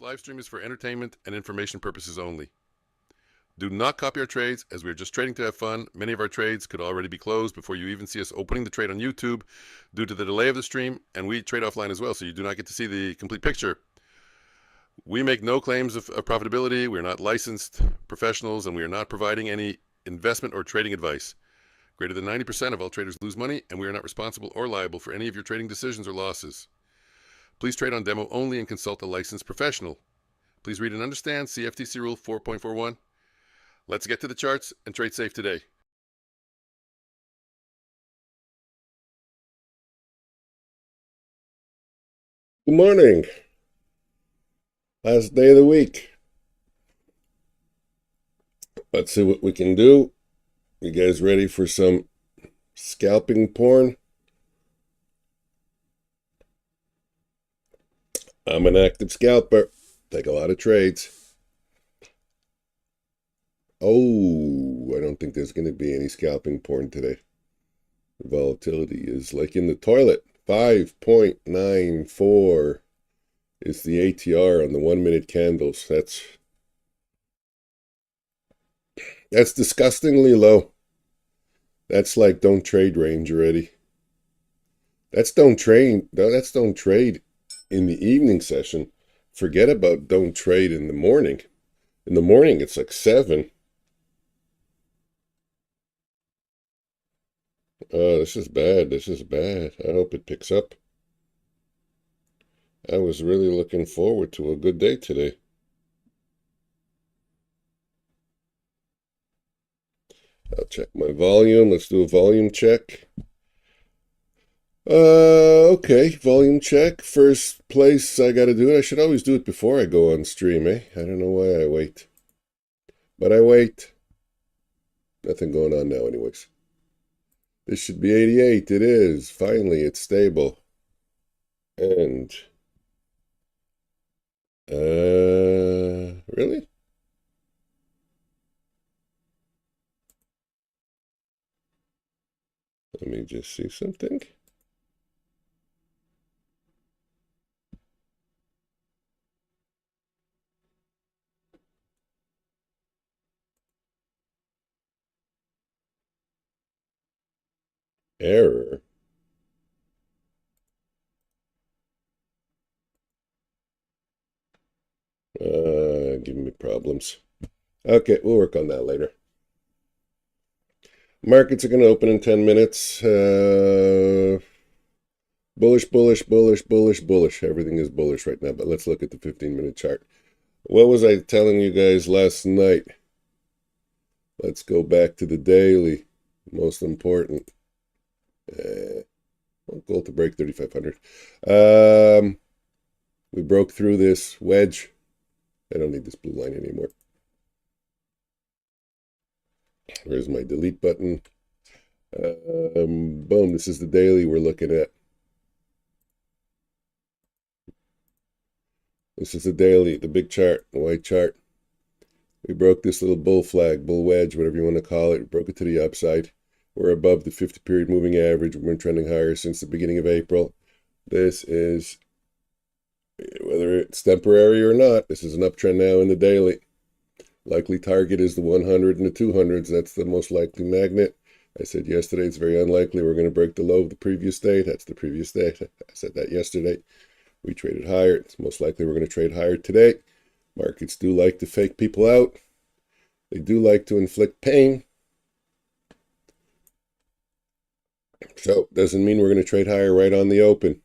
live stream is for entertainment and information purposes only. Do not copy our trades, as we are just trading to have fun. Many of our trades could already be closed before you even see us opening the trade on YouTube due to the delay of the stream, and we trade offline as well, so you do not get to see the complete picture. We make no claims of profitability. We are not licensed professionals, and we are not providing any investment or trading advice. Greater than 90% of all traders lose money, and we are not responsible or liable for any of your trading decisions or losses. Please trade on demo only and consult a licensed professional. Please read and understand CFTC Rule 4.41. Let's get to the charts and trade safe today. Good morning. Last day of the week. Let's see what we can do. You guys ready for some scalping porn? I'm an active scalper. Take a lot of trades. Oh, I don't think there's going to be any scalping porn today. The volatility is like in the toilet. 5.94 is the ATR on the 1 minute candles. That's disgustingly low. That's like don't trade range already. That's don't trade. No, that's don't trade in the evening session. Forget about don't trade in the morning. In the morning, it's like 7. Oh, this is bad. This is bad. I hope it picks up. I was really looking forward to a good day today. I'll check my volume. Let's do a volume check. Okay, volume check. First place I got to do it. I should always do it before I go on stream, eh? I don't know why I wait. But I wait. Nothing going on now anyways. This should be 88. It is. Finally, it's stable. And... really? Let me just see something. Error. Giving me problems. Okay, we'll work on that later. Markets are going to open in 10 minutes. Bullish, bullish, bullish, bullish, bullish. Everything is bullish right now, but let's look at the 15-minute chart. What was I telling you guys last night? Let's go back to the daily. Most important. Goal to break 3,500. We broke through this wedge. I don't need this blue line anymore. There's my delete button. Boom, this is the daily we're looking at. This is the daily, the big chart, the white chart. We broke this little bull flag, bull wedge, whatever you want to call it. We broke it to the upside. We're above the 50-period moving average. We've been trending higher since the beginning of April. This is, whether it's temporary or not, this is an uptrend now in the daily. Likely target is the 100 and the 200s. That's the most likely magnet. I said yesterday it's very unlikely we're going to break the low of the previous day. That's the previous day. I said that yesterday. We traded higher. It's most likely we're going to trade higher today. Markets do like to fake people out. They do like to inflict pain. So, doesn't mean we're going to trade higher right on the open. It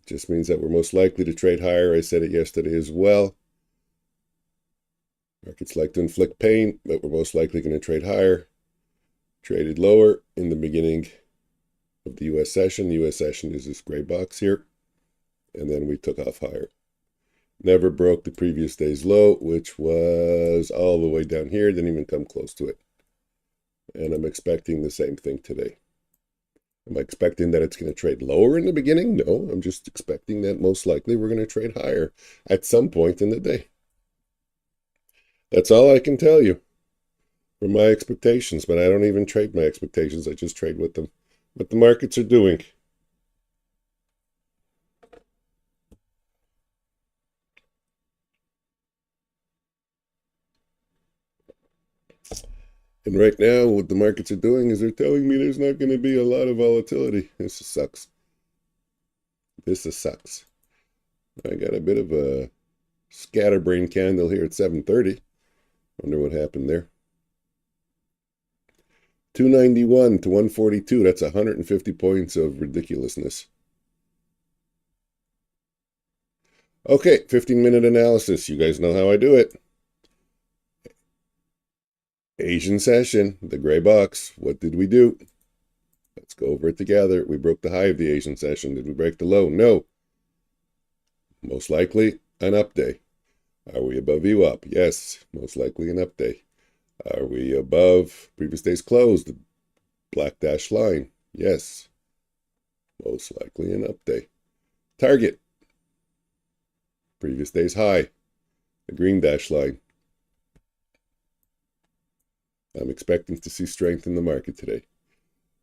just means that we're most likely to trade higher. I said it yesterday as well. Markets like to inflict pain, but we're most likely going to trade higher. Traded lower in the beginning of the U.S. session. The U.S. session is this gray box here. And then we took off higher. Never broke the previous day's low, which was all the way down here. Didn't even come close to it. And I'm expecting the same thing today. Am I expecting that it's going to trade lower in the beginning? No, I'm just expecting that most likely we're going to trade higher at some point in the day. That's all I can tell you from my expectations, but I don't even trade my expectations. I just trade with them, what the markets are doing. And right now, what the markets are doing is they're telling me there's not going to be a lot of volatility. This sucks. This sucks. I got a bit of a scatterbrain candle here at 7:30. Wonder what happened there. 291 to 142. That's 150 points of ridiculousness. Okay, 15-minute analysis. You guys know how I do it. Asian session, the gray box. What did we do? Let's go over it together. We broke the high of the Asian session. Did we break the low? No. Most likely an up day. Are we above VWAP? Yes, most likely an up day. Are we above previous day's close, the black dashed line? Yes, most likely an up day. Target, previous day's high, the green dashed line. I'm expecting to see strength in the market today.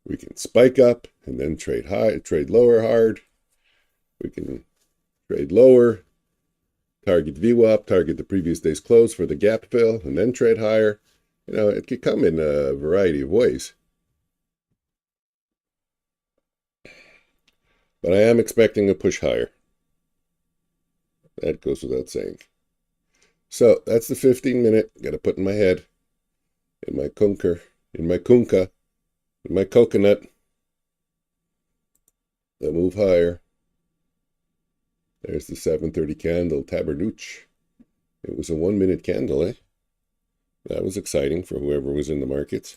We can spike up and then trade high, trade lower hard. We can trade lower, target VWAP, target the previous day's close for the gap fill, and then trade higher. You know, it could come in a variety of ways. But I am expecting a push higher. That goes without saying. So that's the 15-minute. Got to put in my head, in my kunker, in my kunka, in my coconut. They'll move higher. There's the 7:30 candle, Tabernouche. It was a 1-minute candle, eh? That was exciting for whoever was in the markets.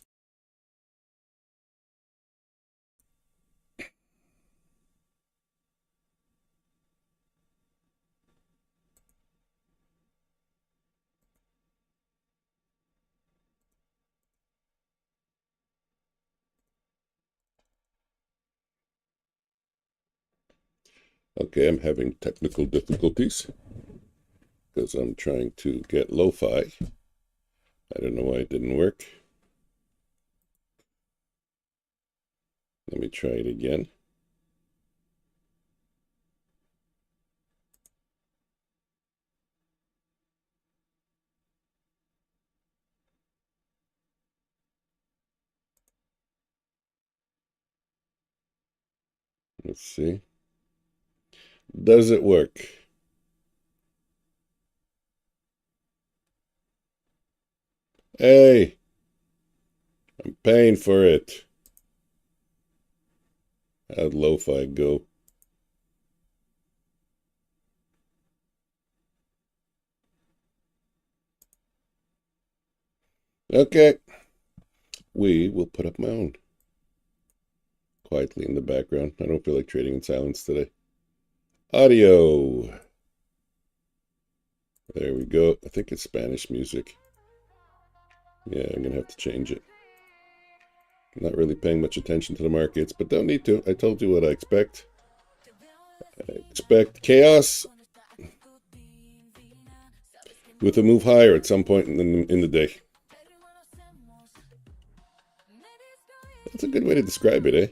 Okay, I'm having technical difficulties because I'm trying to get lo-fi. I don't know why it didn't work. Let me try it again. Let's see. Does it work? Hey, I'm paying for it. How'd lo-fi go? Okay, we will put up my own. Quietly in the background. I don't feel like trading in silence today. Audio. There we go. I think it's Spanish music. Yeah, I'm going to have to change it. I'm not really paying much attention to the markets, but don't need to. I told you what I expect. I expect chaos with a move higher at some point in the day. That's a good way to describe it, eh?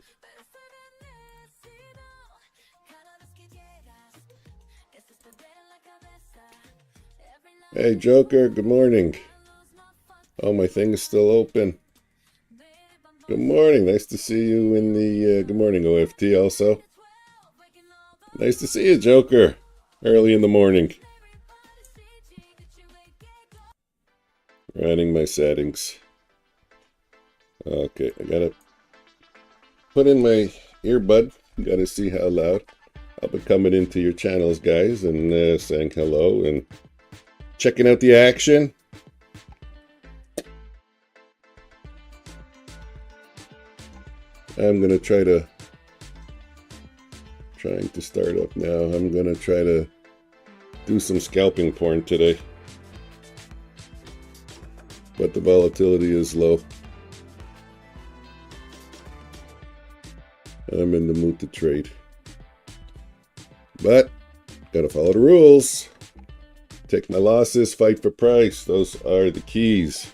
Hey, Joker, good morning. Oh, my thing is still open. Good morning. Nice to see you in the... good morning, OFT, also. Nice to see you, Joker. Early in the morning. Running my settings. Okay, I gotta put in my earbud. Gotta see how loud. I'll be coming into your channels, guys, and saying hello and checking out the action. I'm gonna trying to start up now. I'm gonna try to do some scalping porn today, but the volatility is low. I'm in the mood to trade, but gotta follow the rules. Take my losses, fight for price. Those are the keys.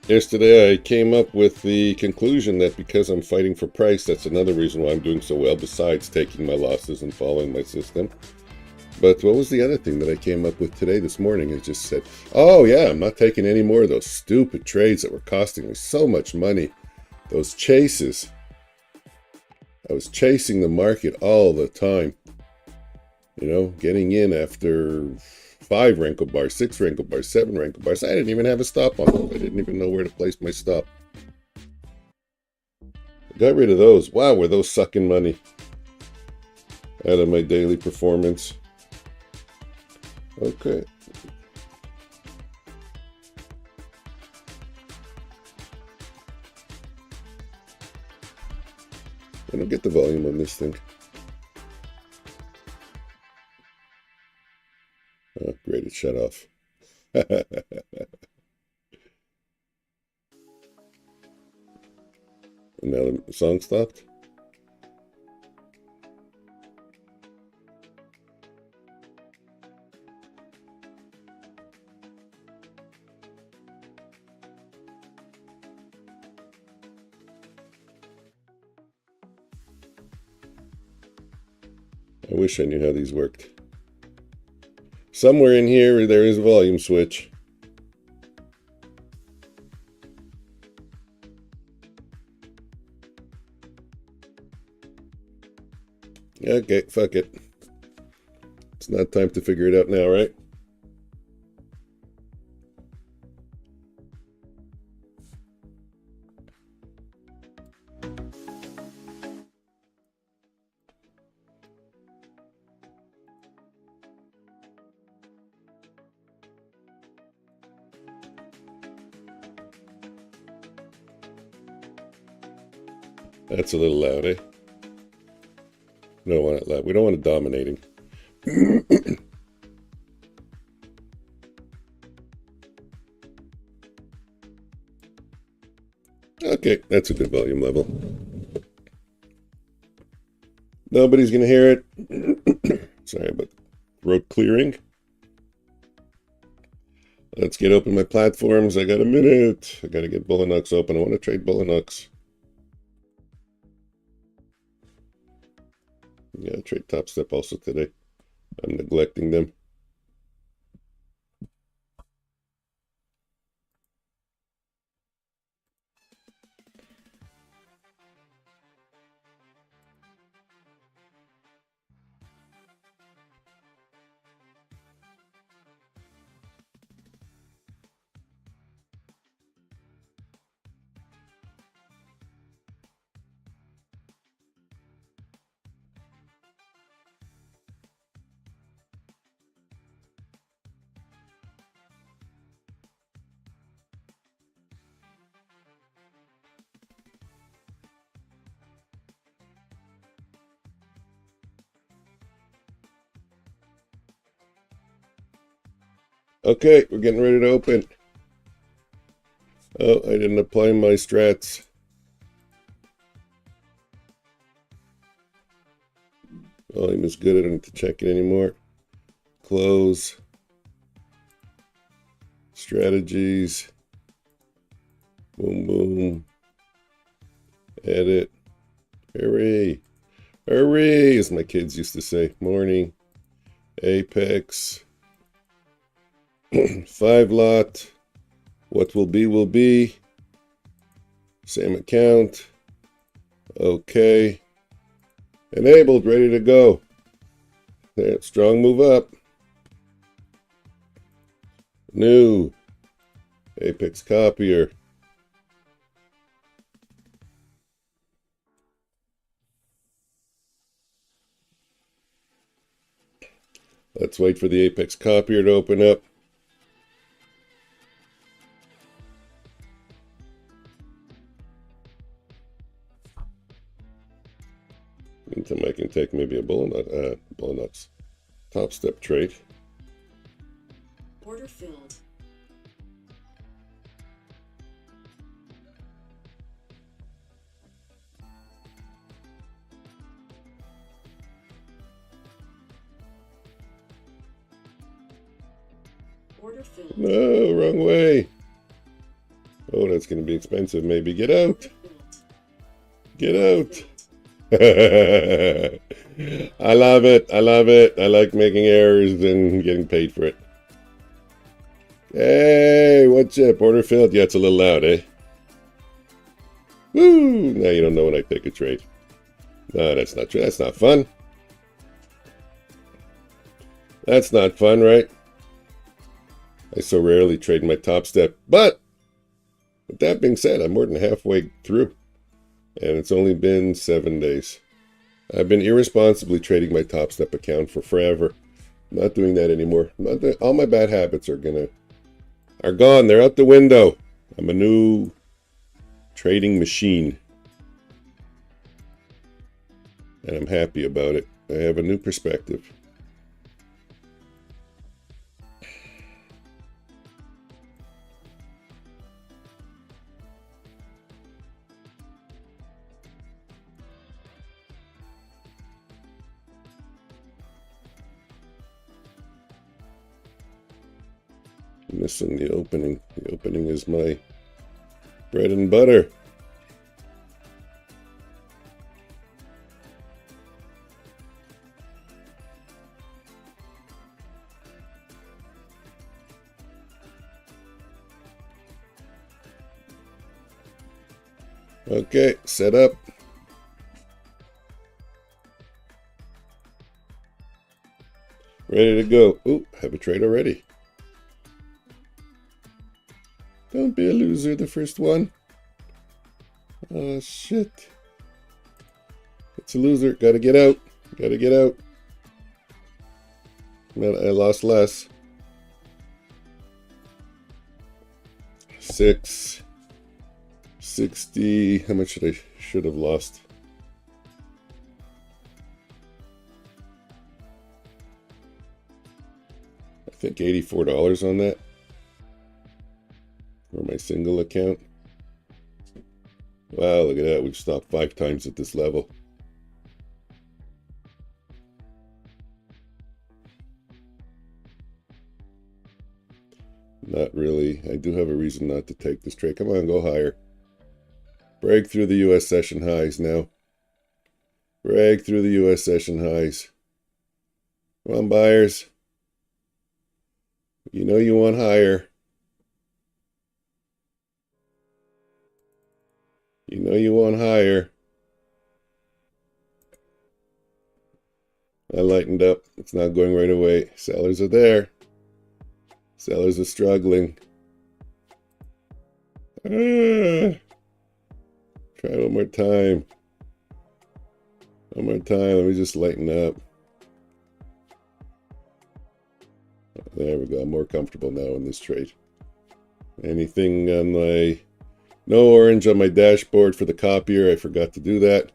Yesterday I came up with the conclusion that because I'm fighting for price, that's another reason why I'm doing so well, besides taking my losses and following my system. But what was the other thing that I came up with today, this morning? I just said, oh yeah, I'm not taking any more of those stupid trades that were costing me so much money. Those chases. I was chasing the market all the time. You know, getting in after 5 wrinkle bars, 6 wrinkle bars, 7 wrinkle bars. I didn't even have a stop on them. I didn't even know where to place my stop. I got rid of those. Wow, were those sucking money out of my daily performance. Okay. I don't get the volume on this thing. Oh, great, it shut off. And now the song stopped. I wish I knew how these worked. Somewhere in here, there is a volume switch. Okay, fuck it. It's not time to figure it out now, right? That's a little loud, eh? We don't want it loud. We don't want it dominating. Okay, that's a good volume level. Nobody's going to hear it. Sorry about throat clearing. Let's get open my platforms. I got a minute. I got to get Bulenox open. I want to trade Bulenox. Yeah, trade topstep also today. I'm neglecting them. Okay, we're getting ready to open. Oh, I didn't apply my strats. Volume is good. I don't need to check it anymore. Close. Strategies. Boom, boom. Edit. Hurry. Hurry, as my kids used to say. Morning. Apex. 5 lot. What will be, will be. Same account. Okay. Enabled, ready to go. There, strong move up. New. Apex copier. Let's wait for the Apex copier to open up. Meantime, I can take maybe a Bulenox top step trade. Order filled. Order filled. No, wrong way. Oh, that's going to be expensive. Maybe get out. Get out. I love it. I love it. I like making errors and getting paid for it. Hey, what's up? Order filled? Yeah, it's a little loud, eh? Woo! Now you don't know when I take a trade. No, that's not true. That's not fun. That's not fun, right? I so rarely trade my top step. But with that being said, I'm more than halfway through. And it's only been 7 days. I've been irresponsibly trading my top step account for forever. I'm not doing that anymore. All my bad habits are gone. They're out the window. I'm a new trading machine. And I'm happy about it. I have a new perspective. Missing the opening. The opening is my bread and butter. Okay, set up. Ready to go. Ooh, have a trade already. Don't be a loser, the first one. Oh, shit. It's a loser. Gotta get out. Gotta get out. Man, I lost less. 660. How much should have lost? I think $84 on that. For my single account. Wow, look at that. We've stopped 5 times at this level. Not really. I do have a reason not to take this trade. Come on, go higher. Break through the U.S. session highs now. Break through the U.S. session highs. Come on, buyers. You know you want higher. You know you want higher. I lightened up. It's not going right away. Sellers are there. Sellers are struggling. Try one more time. One more time. Let me just lighten up. There we go. I'm more comfortable now in this trade. Anything on my... No orange on my dashboard for the copier. I forgot to do that.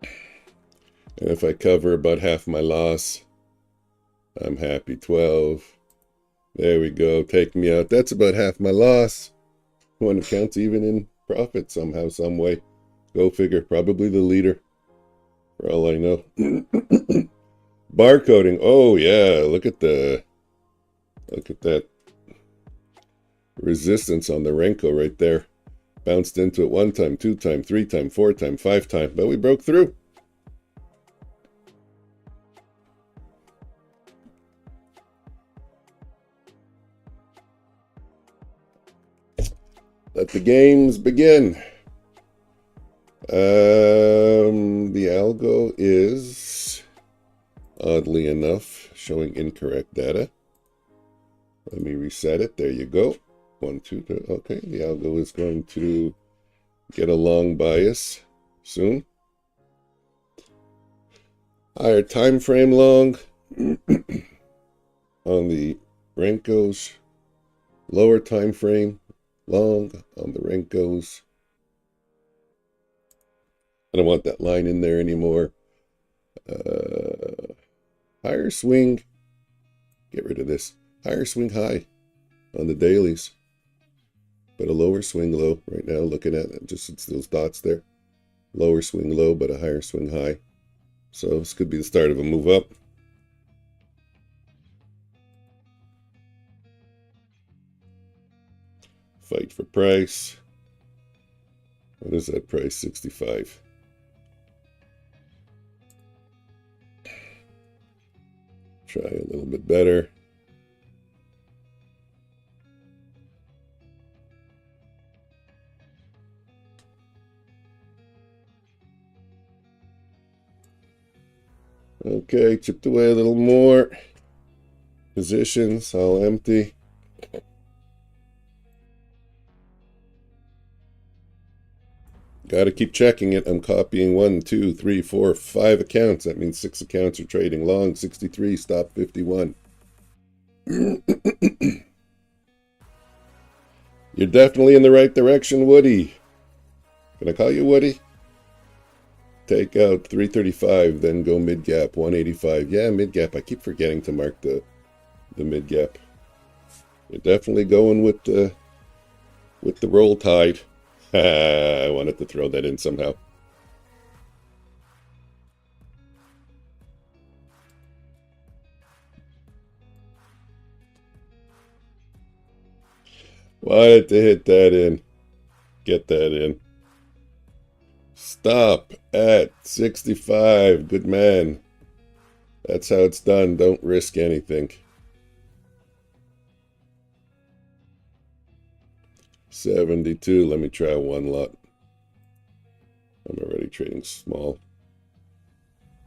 And if I cover about half my loss, I'm happy. 12. There we go. Take me out. That's about half my loss. One account's even in profit somehow, some way. Go figure. Probably the leader, for all I know. Barcoding. Oh yeah, look at that resistance on the Renko right there. Bounced into it 1 time, 2 time, 3 time, 4 time, 5 time, but we broke through. Let the games begin. The algo is, oddly enough, showing incorrect data. Let me reset it. There you go. 1, 2, 3. Okay, the algo is going to get a long bias soon. Higher time frame long on the Renkos. Lower time frame long on the Renkos. I don't want that line in there anymore. Higher swing. Get rid of this. Higher swing high on the dailies. But a lower swing low right now. Looking at it, just it's those dots there. Lower swing low, but a higher swing high. So this could be the start of a move up. Fight for price. What is that price? 65. Try a little bit better. Okay, chipped away a little more. Positions all empty. Got to keep checking it. I'm copying 1, 2, 3, 4, 5 accounts. That means 6 accounts are trading long. 63, stop 51. You're definitely in the right direction, Woody. Can I call you Woody? Take out 335, then go mid gap 185. Yeah, mid gap. I keep forgetting to mark the mid gap. You're definitely going with the roll tide. I wanted to throw that in somehow. Wanted to hit that in. Get that in. Stop at 65. Good man. That's how it's done. Don't risk anything. 72. Let me try one lot. I'm already trading small.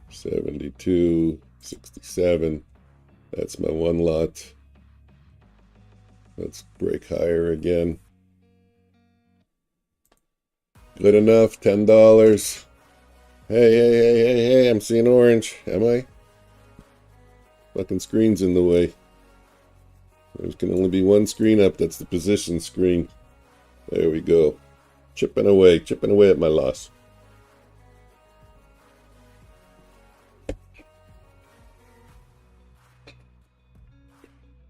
72, 67. That's my one lot. Let's break higher again. Good enough, $10. Hey, I'm seeing orange. Am I? Fucking screen's in the way. There can only be one screen up. That's the position screen. There we go. Chipping away at my loss.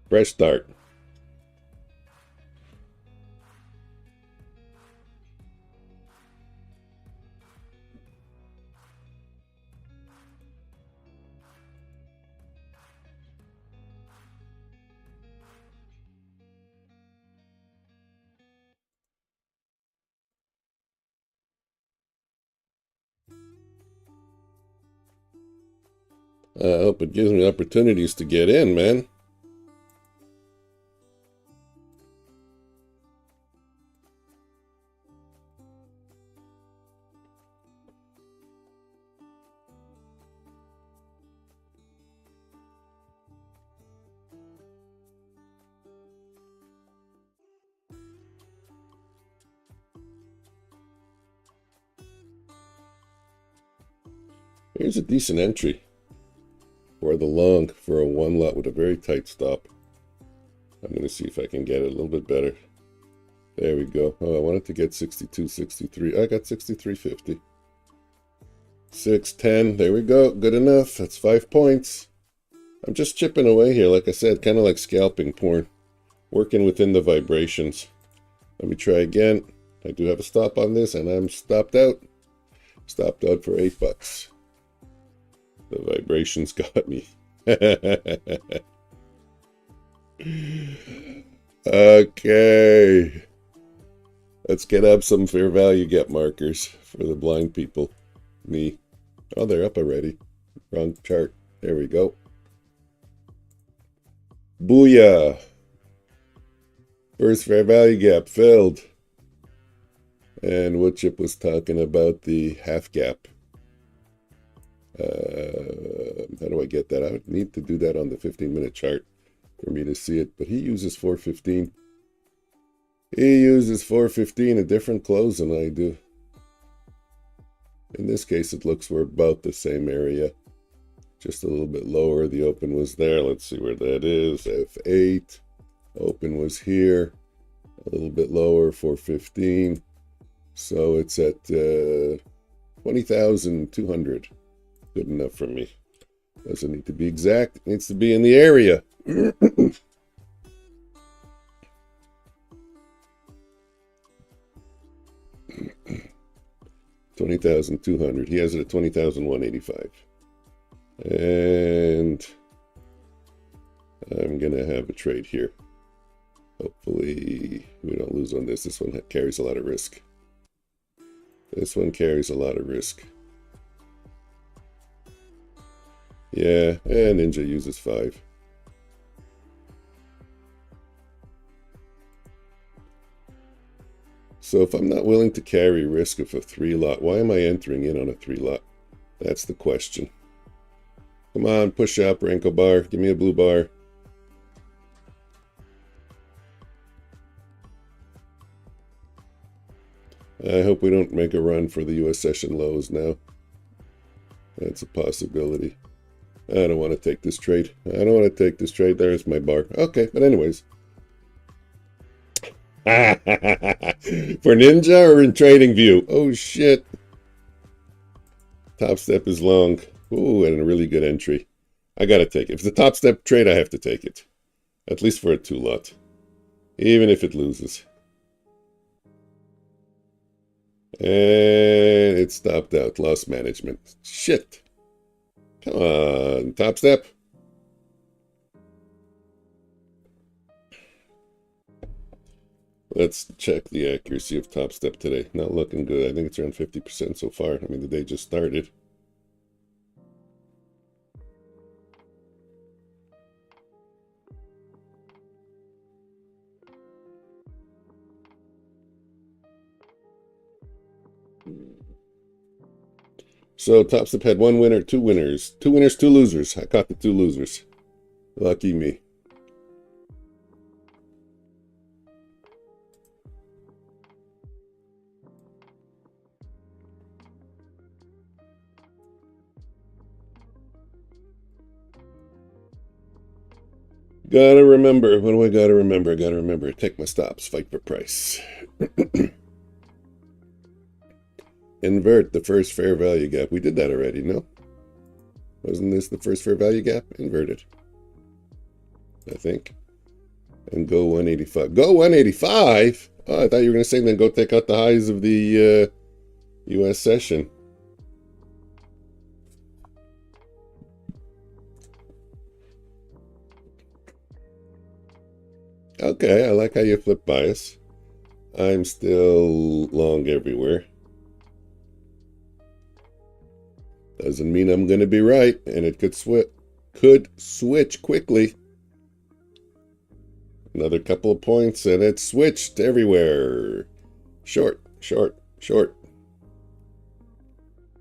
Fresh start. I hope it gives me opportunities to get in, man. Here's a decent entry for the long for a one lot with a very tight stop. I'm going to see if I can get it a little bit better. There we go. Oh, I wanted to get 62, 63. I got 63.50. 610. There we go. Good enough. That's 5 points. I'm just chipping away here. Like I said, kind of like scalping porn. Working within the vibrations. Let me try again. I do have a stop on this, and I'm stopped out. Stopped out for $8. The vibrations got me. Okay. Let's get up some fair value gap markers for the blind people. Me. Oh, they're up already. Wrong chart. There we go. Booyah. First fair value gap filled. And Woodchip was talking about the half gap. How do I get that? I would need to do that on the 15-minute chart for me to see it. But he uses 415. He uses 415, a different close than I do. In this case, it looks we're about the same area. Just a little bit lower. The open was there. Let's see where that is. F8. Open was here. A little bit lower, 415. So it's at 20,200. Good enough for me. Doesn't need to be exact. It needs to be in the area. 20,200. He has it at 20,185. And I'm going to have a trade here. Hopefully we don't lose on this. This one carries a lot of risk. This one carries a lot of risk. Yeah, and Ninja uses 5. So if I'm not willing to carry risk of a 3 lot, why am I entering in on a 3 lot? That's the question. Come on, push up, Renko bar. Give me a blue bar. I hope we don't make a run for the US session lows now. That's a possibility. I don't want to take this trade. I don't want to take this trade. There's my bar. Okay, but anyways. For Ninja or in Trading View? Oh, shit. Top step is long. Ooh, and a really good entry. I got to take it. If it's a top step trade, I have to take it. At least for a 2 lot. Even if it loses. And it stopped out. Loss management. Shit. Come on. Top step. Let's check the accuracy of top step today. Not looking good. I think it's around 50% so far. I mean, the day just started. So topstep had 1 winner, 2 winners. 2 winners, 2 losers. I caught the 2 losers. Lucky me. Gotta remember. What do I gotta remember? I gotta remember. Take my stops. Fight for price. Invert the first fair value gap. We did that already, no? Wasn't this the first fair value gap? Invert it. I think. And go 185. Go 185? Oh, I thought you were going to say then go take out the highs of the US session. Okay, I like how you flip bias. I'm still long everywhere. Doesn't mean I'm going to be right, and it could switch quickly. Another couple of points, and it switched everywhere. Short, short, short.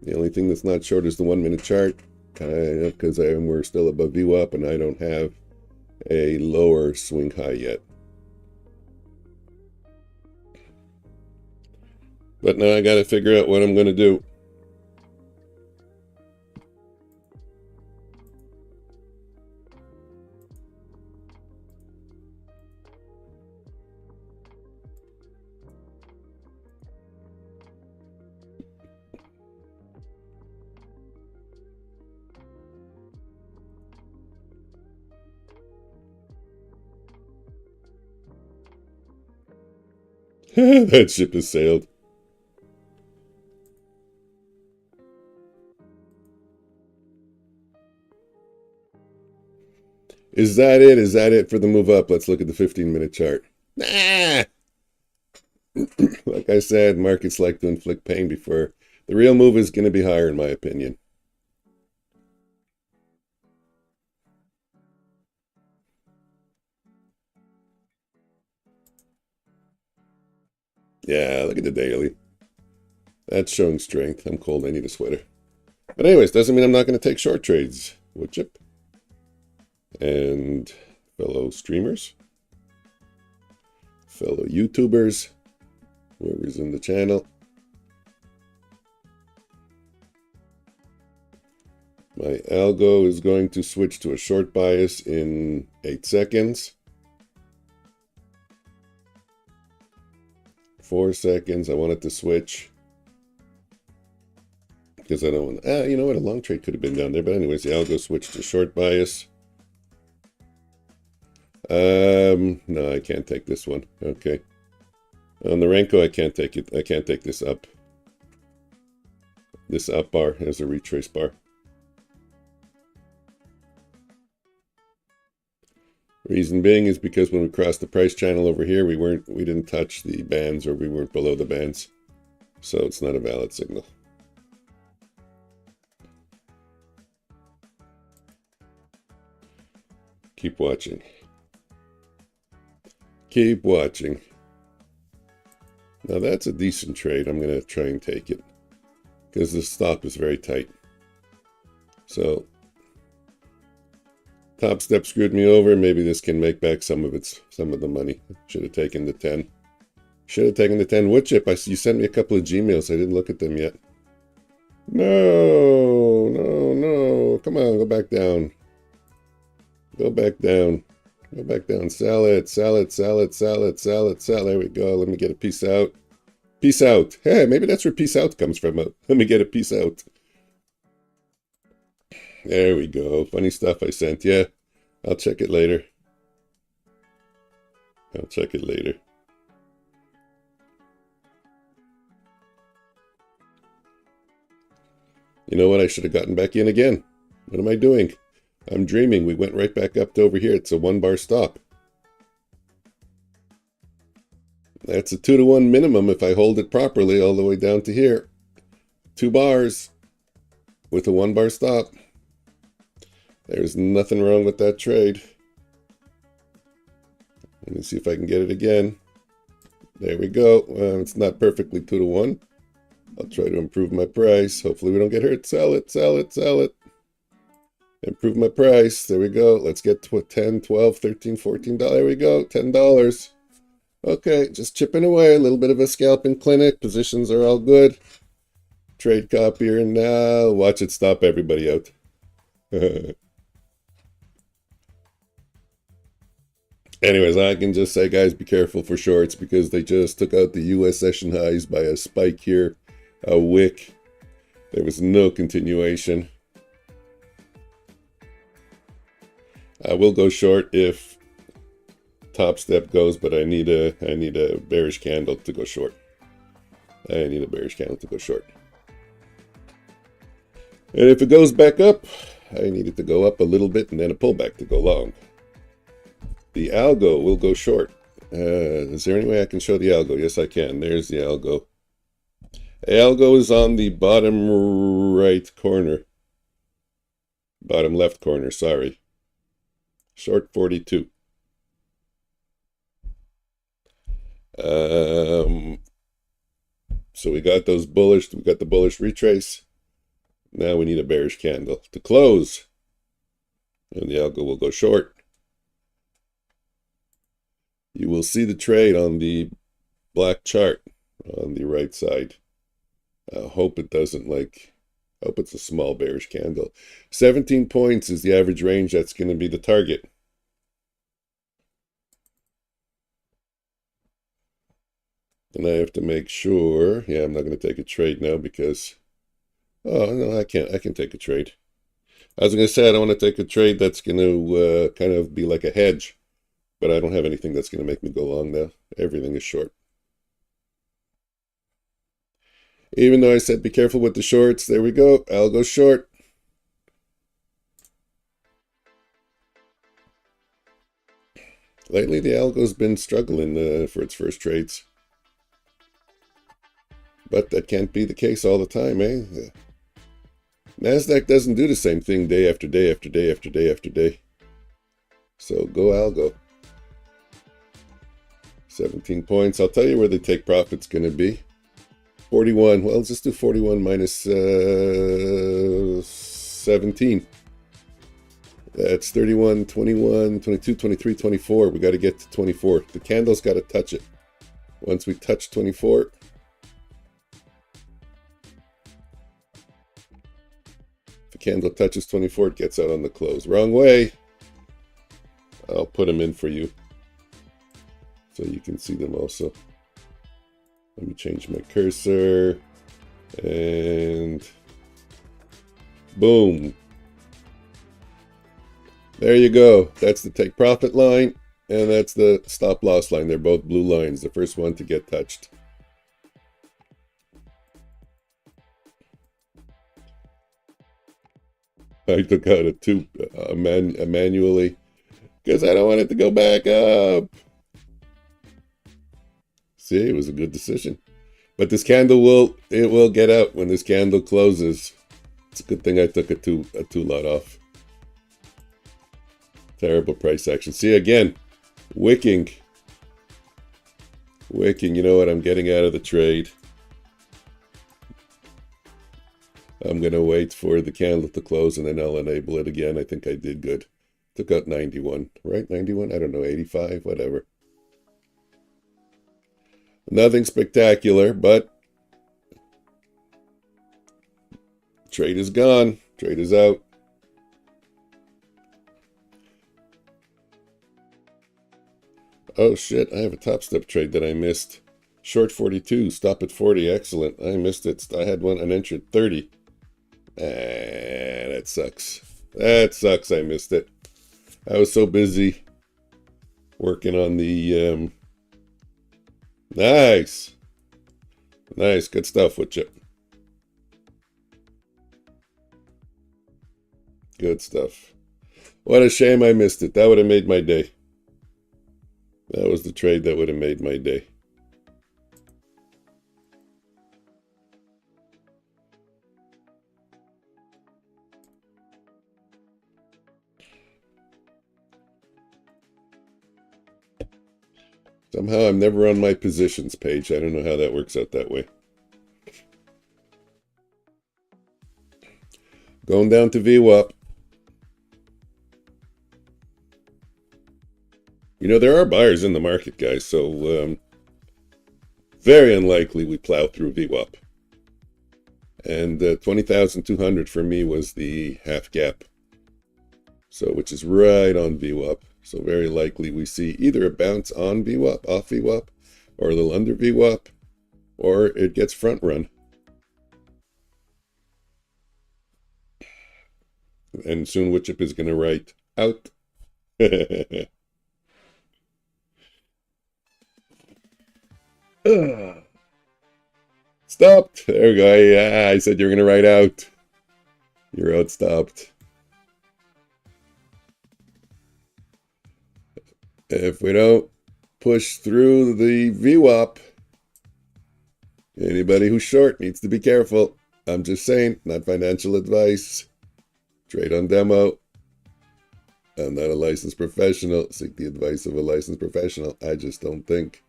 The only thing that's not short is the 1-minute chart, kind of, because we're still above VWAP, and I don't have a lower swing high yet. But now I got to figure out what I'm going to do. That ship has sailed. Is that it? Is that it for the move up? Let's look at the 15-minute chart. Nah! Like I said, markets like to inflict pain before. The real move is going to be higher, in my opinion. Yeah, look at the daily. That's showing strength. I'm cold. I need a sweater. But anyways, doesn't mean I'm not going to take short trades. Wood chip. And fellow streamers. Fellow YouTubers. Whoever's in the channel. My algo is going to switch to a short bias in 8 seconds. 4 seconds. I want it to switch. Because I don't want... you know what? A long trade could have been down there. But anyways, the algo switched to short bias. No, I can't take this one. Okay. On the Renko, I can't take it. I can't take this up. This up bar as a retrace bar. Reason being is because when we crossed the price channel over here, we didn't touch the bands, or we weren't below the bands. So it's not a valid signal. Keep watching. Keep watching. Now that's a decent trade. I'm going to try and take it because the stop is very tight. So top step screwed me over. Maybe this can make back some of the money. Should have taken the 10. Should have taken the 10 wood chip. You sent me a couple of Gmails. I didn't look at them yet. No, no, no. Come on, go back down. Go back down. Go back down. Sell it, sell it, sell it, sell it, sell it, sell it. There we go. Let me get a piece out. Peace out. Hey, maybe that's where peace out comes from. Let me get a piece out. There we go. Funny stuff I sent. Yeah, I'll check it later. I'll check it later. You know what? I should have gotten back in again. What am I doing? I'm dreaming. We went right back up to over here. It's a 1-bar stop. That's a 2-to-1 minimum if I hold it properly all the way down to here. 2 bars with a 1-bar stop. There's nothing wrong with that trade. Let me see if I can get it again. There we go. It's not perfectly 2-to-1. I'll try to improve my price. Hopefully we don't get hurt. Sell it, sell it, sell it. Improve my price. There we go. Let's get to 10, 12, 13, 14. There we go. $10. Okay, just chipping away. A little bit of a scalping clinic. Positions are all good. Trade copier now. Watch it stop everybody out. Anyways, I can just say, guys, be careful for shorts because they just took out the US session highs by a spike here. A wick. There was no continuation. I will go short if top step goes, but I need a bearish candle to go short. I need a bearish candle to go short. And if it goes back up, I need it to go up a little bit and then a pullback to go long. The algo will go short. Is there any way I can show the algo? Yes, I can. There's the algo. Algo is on the bottom right corner. Bottom left corner, sorry. Short 42. So we got those bullish, we got the bullish retrace. Now we need a bearish candle to close. And the algo will go short. You will see the trade on the black chart on the right side. I hope it doesn't hope it's a small bearish candle. 17 points is the average range. That's going to be the target. And I have to make sure, yeah, I'm not going to take a trade now because, oh, no, I can take a trade. I was going to say I don't want to take a trade that's going to kind of be like a hedge, but I don't have anything that's going to make me go long now. Everything is short. Even though I said be careful with the shorts, there we go. I'll go short. Lately, the algo's been struggling for its first trades. But that can't be the case all the time, eh? Nasdaq doesn't do the same thing day after day after day after day after day. So go algo. 17 points. I'll tell you where the take profit's going to be. 41. Well, let's just do 41 minus 17. That's 31, 21, 22, 23, 24. We got to get to 24. The candle's got to touch it. Once we touch 24, if the candle touches 24, it gets out on the close. Wrong way. I'll put them in for you so you can see them also. Let me change my cursor and boom. There you go. That's the take profit line and that's the stop loss line. They're both blue lines. The first one to get touched. I took out a two manually because I don't want it to go back up. See, it was a good decision. But this candle will get out when this candle closes. It's a good thing I took a two lot off. Terrible price action. See again, wicking. You know what I'm getting out of the trade. I'm going to wait for the candle to close and then I'll enable it again. I think I did good. Took out 91, right? 91? I don't know, 85, whatever. Nothing spectacular, but trade is gone. Trade is out. Oh shit, I have a top step trade that I missed. Short 42, stop at 40, excellent. I missed it. I had an entry at 30. That sucks. That sucks, I missed it. I was so busy working on the... Nice. Nice, good stuff with you. Good stuff. What a shame I missed it. That would have made my day. That was the trade that would have made my day. Somehow I'm never on my positions page. I don't know how that works out that way. Going down to VWAP. You know, there are buyers in the market, guys, so very unlikely we plow through VWAP. And 20,200 for me was the half gap. So, which is right on VWAP. So very likely we see either a bounce on VWAP, off VWAP, or a little under VWAP, or it gets front run. And soon Woodchip is going to write out. Stopped. There we go. I said you're going to write out. You're out stopped. If we don't push through the VWAP, anybody who's short needs to be careful. I'm just saying, not financial advice. Trade on demo. I'm not a licensed professional. Seek the advice of a licensed professional. I just don't think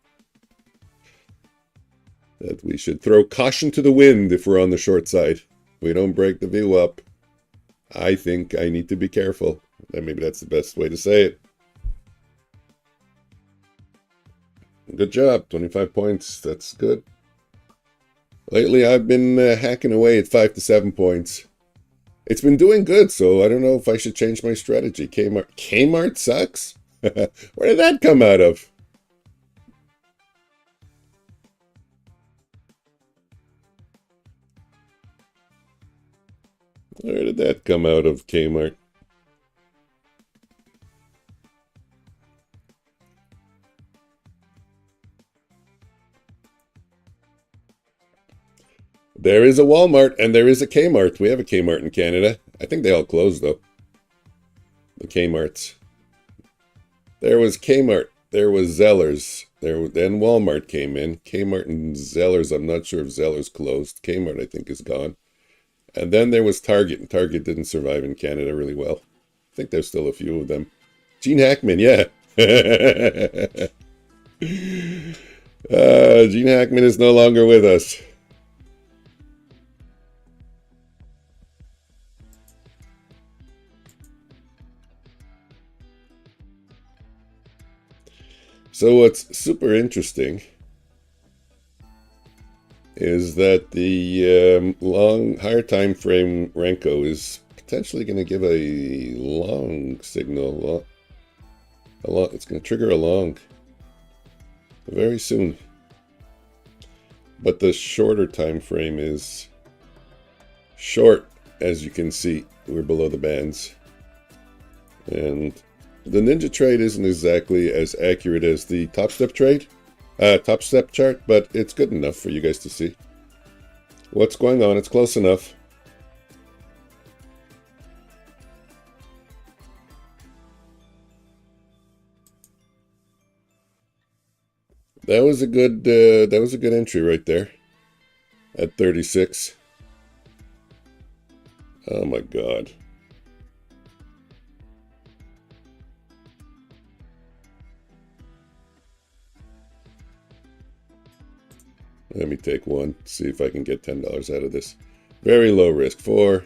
that we should throw caution to the wind if we're on the short side. If we don't break the VWAP, I think I need to be careful. And maybe that's the best way to say it. Good job, 25 points. That's good. Lately, I've been hacking away at 5 to 7 points. It's been doing good, so I don't know if I should change my strategy. Kmart sucks? Where did that come out of? Where did that come out of, Kmart? There is a Walmart and there is a Kmart. We have a Kmart in Canada. I think they all closed, though. The Kmarts. There was Kmart. There was Zellers. Then Walmart came in. Kmart and Zellers. I'm not sure if Zellers closed. Kmart, I think, is gone. And then there was Target. And Target didn't survive in Canada really well. I think there's still a few of them. Gene Hackman, yeah. Gene Hackman is no longer with us. So what's super interesting is that the higher time frame Renko is potentially going to give a long signal. It's going to trigger a long very soon. But the shorter time frame is short, as you can see. We're below the bands. And the Ninja trade isn't exactly as accurate as the topstep topstep chart, but it's good enough for you guys to see what's going on. It's close enough. That was a good entry right there. at 36. Oh my God. Let me take one, see if I can get $10 out of this. Very low risk. 4,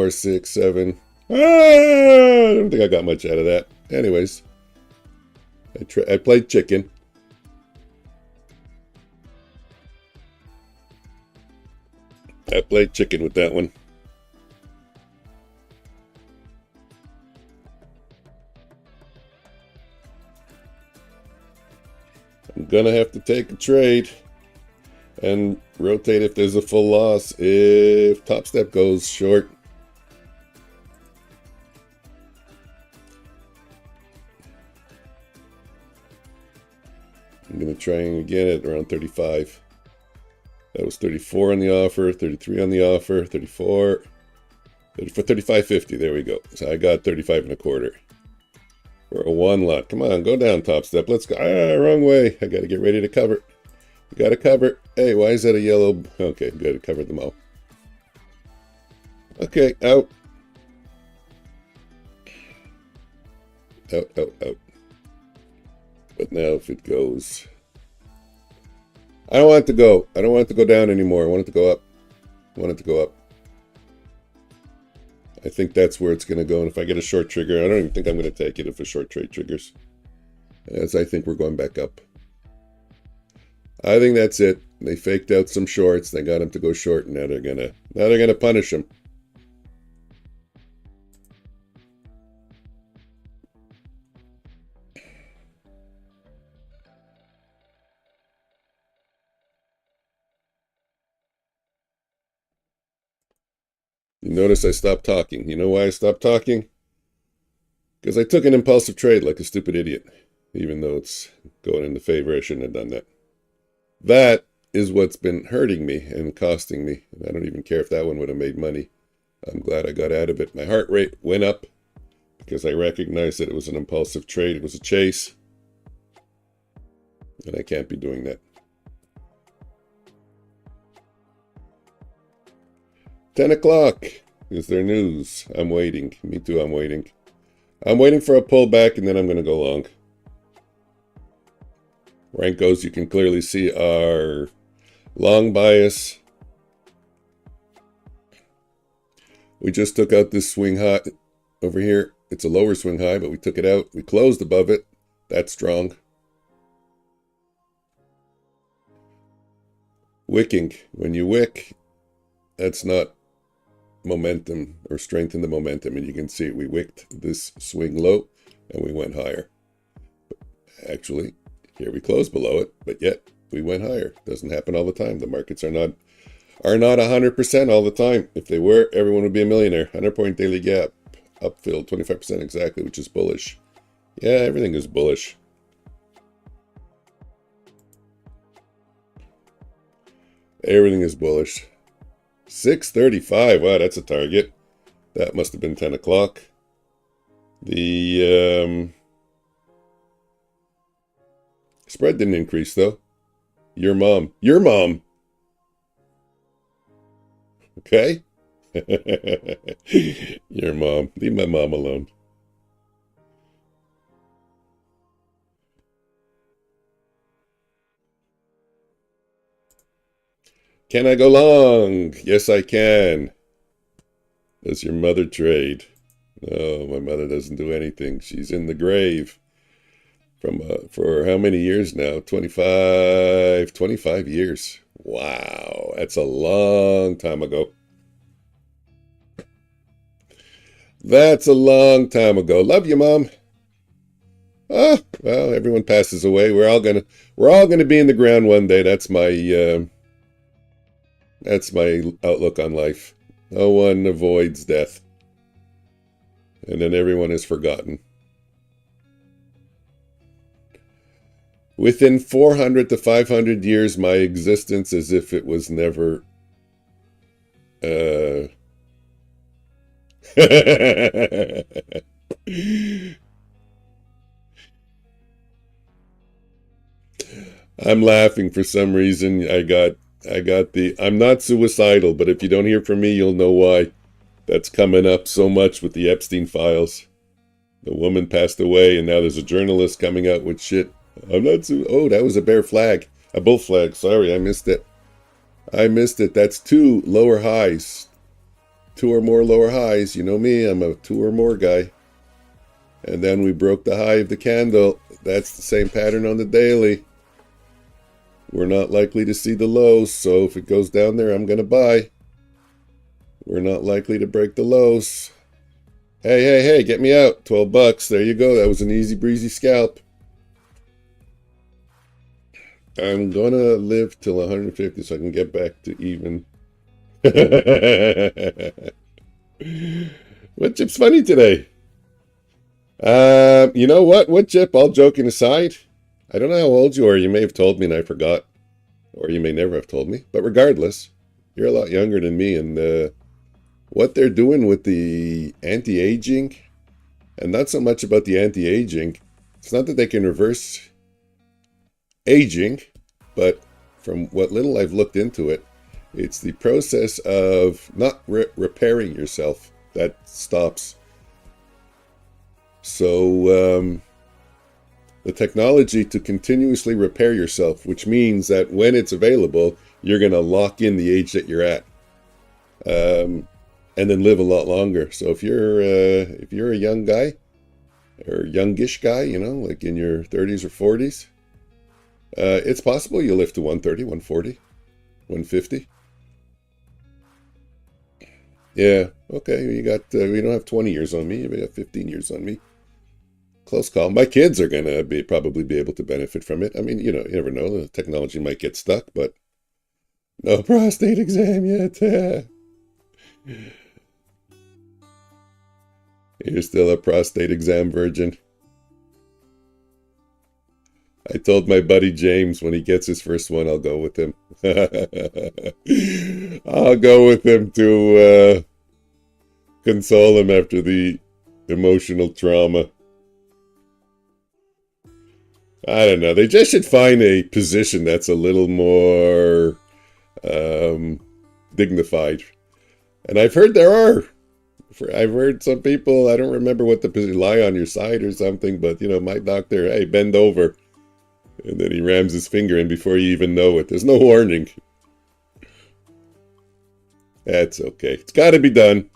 6, 7. I don't think I got much out of that. Anyways, I played chicken. I played chicken with that one. I'm gonna have to take a trade and rotate if there's a full loss. If topstep goes short, I'm gonna try again at around 35. That was 34 on the offer, 33 on the offer, 34, 35.50. There we go. So I got 35 and a quarter for a one lot. Come on, go down, topstep. Let's go. Wrong way. I got to get ready to cover. You got to cover. Hey, why is that a yellow? Okay, good. I covered them all. Okay, out. Out. But now if it goes, I don't want it to go. I don't want it to go down anymore. I want it to go up. I think that's where it's going to go. And if I get a short trigger, I don't even think I'm going to take it if a short trade triggers. As I think we're going back up. I think that's it. They faked out some shorts. They got him to go short, and now they're gonna punish him. You notice I stopped talking. You know why I stopped talking? Because I took an impulsive trade like a stupid idiot. Even though it's going in the favor, I shouldn't have done that. That is what's been hurting me and costing me. And I don't even care if that one would have made money. I'm glad I got out of it. My heart rate went up because I recognized that it was an impulsive trade. It was a chase. And I can't be doing that. 10 o'clock. Is there news? I'm waiting. Me too, I'm waiting. I'm waiting for a pullback and then I'm going to go long. Rankos, you can clearly see our long bias. We just took out this swing high over here. It's a lower swing high, but we took it out. We closed above it. That's strong. Wicking. When you wick, that's not momentum or strengthen the momentum, and you can see we wicked this swing low and we went higher. Actually, here we closed below it, but yet we went higher. Doesn't happen all the time. The markets are not 100% all the time. If they were, everyone would be a millionaire. 100-point daily gap, upfill 25% exactly, which is bullish. Yeah, everything is bullish. Everything is bullish. 635. Wow, that's a target. That must have been 10 o'clock. The spread didn't increase, though. Your mom. Okay? Your mom. Leave my mom alone. Can I go long? Yes, I can. Does your mother trade? No, my mother doesn't do anything. She's in the grave. For how many years now? 25 years. Wow, that's a long time ago. That's a long time ago. Love you, Mom. Oh, well, everyone passes away. We're all gonna be in the ground one day. That's my outlook on life. No one avoids death. And then everyone is forgotten. Within 400 to 500 years, my existence as if it was never... I'm laughing for some reason. I got I'm not suicidal, but if you don't hear from me, you'll know why. That's coming up so much with the Epstein files. The woman passed away, and now there's a journalist coming out with shit. I'm not oh, that was a bear flag. A bull flag. Sorry, I missed it. That's 2 lower highs. 2 or more lower highs. You know me, I'm a 2 or more guy. And then we broke the high of the candle. That's the same pattern on the daily. We're not likely to see the lows, so if it goes down there, I'm going to buy. We're not likely to break the lows. Hey, get me out. 12 bucks. There you go. That was an easy breezy scalp. I'm going to live till 150 so I can get back to even. What chip's funny today? You know what? What chip? All joking aside, I don't know how old you are. You may have told me and I forgot. Or you may never have told me. But regardless, you're a lot younger than me. And what they're doing with the anti-aging, and not so much about the anti-aging, it's not that they can reverse aging, but from what little I've looked into it, it's the process of not repairing yourself that stops. So the technology to continuously repair yourself, which means that when it's available, you're going to lock in the age that you're at, and then live a lot longer. So if you're a young guy or youngish guy, you know, like in your 30s or 40s, it's possible you'll live to 130, 140, 150. Yeah, okay, you don't have 20 years on me, you got 15 years on me. Close call. My kids are going to probably be able to benefit from it. I mean, you know, you never know. The technology might get stuck, but no prostate exam yet. You're still a prostate exam virgin. I told my buddy James when he gets his first one, I'll go with him. I'll go with him to console him after the emotional trauma. I don't know. They just should find a position that's a little more dignified. And I've heard there are. I've heard some people, I don't remember what the position, lie on your side or something, but, you know, my doctor, hey, bend over. And then he rams his finger in before you even know it. There's no warning. That's okay. It's got to be done.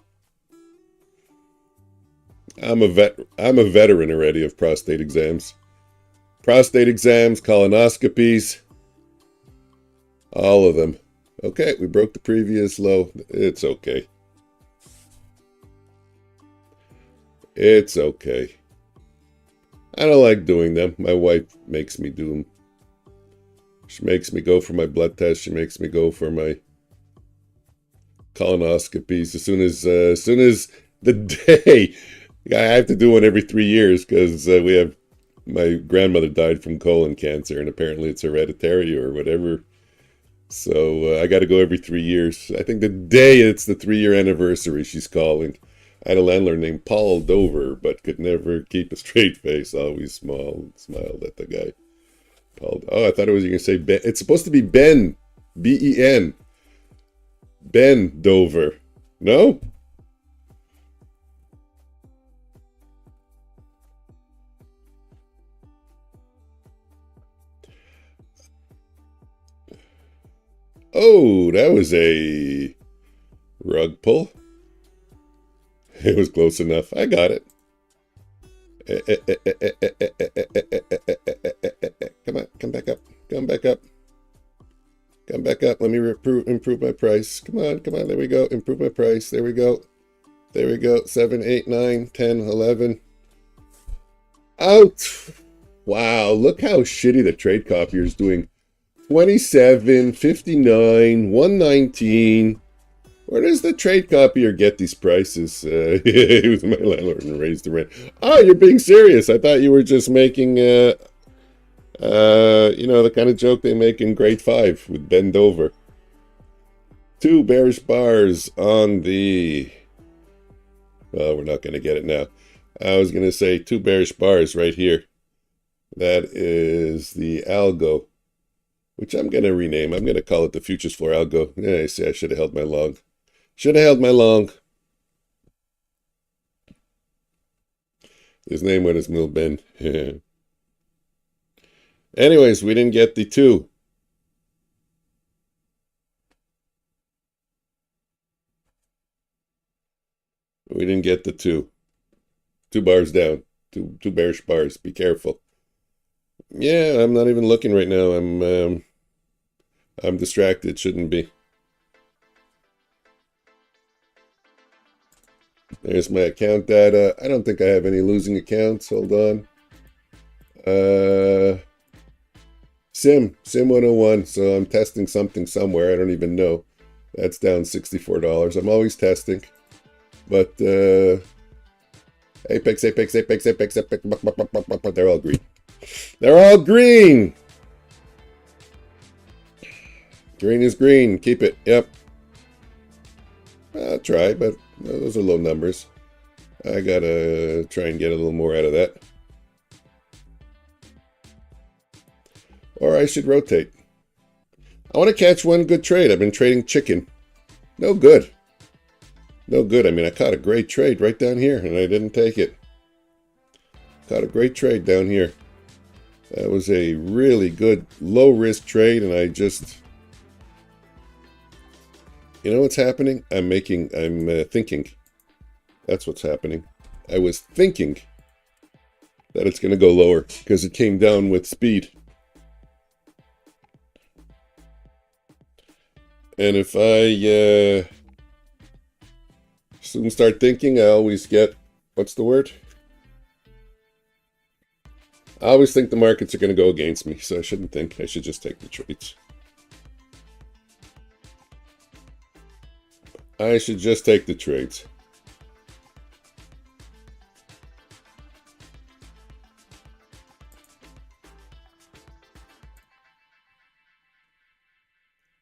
I'm a veteran already of prostate exams. Prostate exams, colonoscopies, all of them. Okay, we broke the previous low. It's okay. It's okay. I don't like doing them. My wife makes me do them. She makes me go for my blood test. She makes me go for my colonoscopies. As soon as the day, I have to do one every 3 years because my grandmother died from colon cancer, and apparently it's hereditary or whatever. So I got to go every 3 years. I think the day it's the 3-year anniversary, she's calling. I had a landlord named Paul Dover, but could never keep a straight face. Always smiled at the guy. Paul. Oh, I thought it was you going to say Ben. It's supposed to be Ben. B-E-N. Ben Dover. No? Oh, that was a rug pull. It was close enough. I got it. Come on, come back up. Come back up. Come back up. Let me improve my price. Come on. There we go. Improve my price. There we go. 7, 8, 9, 10, 11. Out. Wow. Look how shitty the trade copier is doing. 27, 59, 119. Where does the trade copier get these prices? It was my landlord and raised the rent. Oh, you're being serious. I thought you were just making, you know, the kind of joke they make in grade 5 with bend over. 2 bearish bars on the... Well, we're not going to get it now. I was going to say 2 bearish bars right here. That is the algo. which I'm going to rename. I'm going to call it the futures floor algo. Yeah, I see I should have held my long. Should have held my long. His name would have still been. Anyways, we didn't get the 2. We didn't get the 2. 2 bars down. Two bearish bars. Be careful. Yeah, I'm not even looking right now. I'm distracted. Shouldn't be. There's my account data. I don't think I have any losing accounts. Hold on. Sim 101. So I'm testing something somewhere. I don't even know. That's down $64. I'm always testing. But Apex. They're all green. They're all green. Green is green. Keep it. Yep. I'll try, but those are low numbers. I gotta try and get a little more out of that. Or I should rotate. I want to catch one good trade. I've been trading chicken. No good. No good. I mean, I caught a great trade right down here, and I didn't take it. Caught a great trade down here. That was a really good low-risk trade, and I just... You know what's happening? I'm thinking. That's what's happening. I was thinking that it's going to go lower because it came down with speed. And if I soon start thinking, I always get, what's the word? I always think the markets are going to go against me, so I shouldn't think. I should just take the trades. I should just take the trades.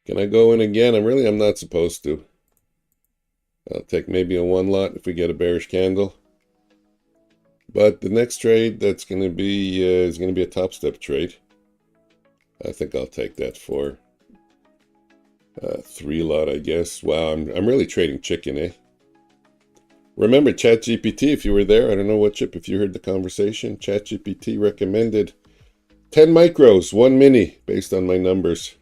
Can I go in again? I'm not supposed to. I'll take maybe a 1 lot if we get a bearish candle. But the next trade that's going to be is going to be a top step trade. I think I'll take that for 3 lot, I guess. Wow, I'm really trading chicken, eh? Remember ChatGPT, if you were there, I don't know what chip, if you heard the conversation, ChatGPT recommended 10 micros, 1 mini, based on my numbers.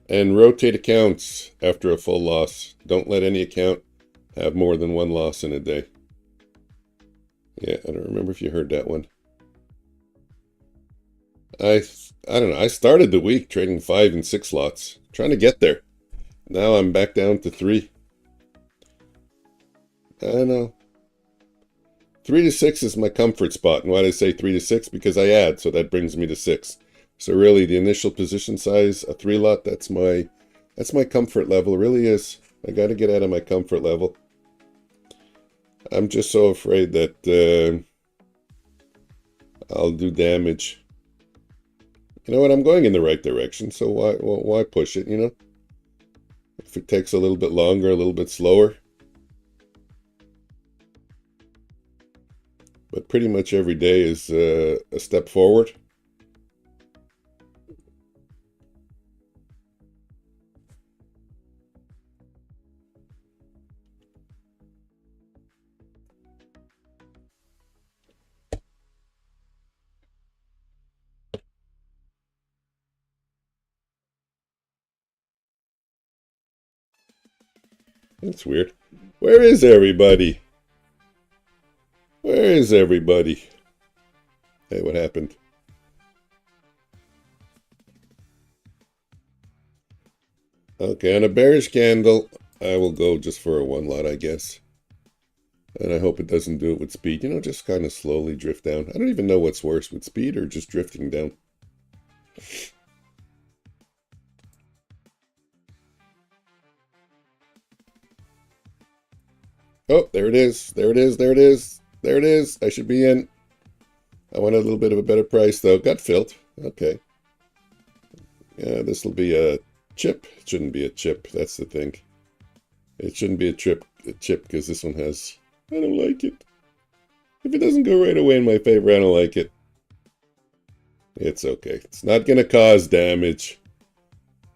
And rotate accounts after a full loss. Don't let any account have more than 1 loss in a day. Yeah, I don't remember if you heard that one. I don't know. I started the week trading 5 and 6 lots. Trying to get there. Now I'm back down to 3. I don't know. 3 to 6 is my comfort spot. And why do I say 3 to 6? Because I add, so that brings me to 6. So really, the initial position size, a 3 lot, that's my comfort level. It really is. I got to get out of my comfort level. I'm just so afraid that I'll do damage. You know what? I'm going in the right direction, so why push it, you know? If it takes a little bit longer, a little bit slower. But pretty much every day is a step forward. That's weird. Where is everybody? Where is everybody? Hey, what happened? Okay, on a bearish candle, I will go just for a 1 lot, I guess. And I hope it doesn't do it with speed. You know, just kind of slowly drift down. I don't even know what's worse, with speed or just drifting down. Oh, there it is. There it is. There it is. There it is. I should be in. I want a little bit of a better price, though. Got filled. Okay. Yeah, this will be a chip. It shouldn't be a chip. That's the thing. It shouldn't be a chip because this one I don't like it. If it doesn't go right away in my favor, I don't like it. 1 I don't like it. It's okay. It's not going to cause damage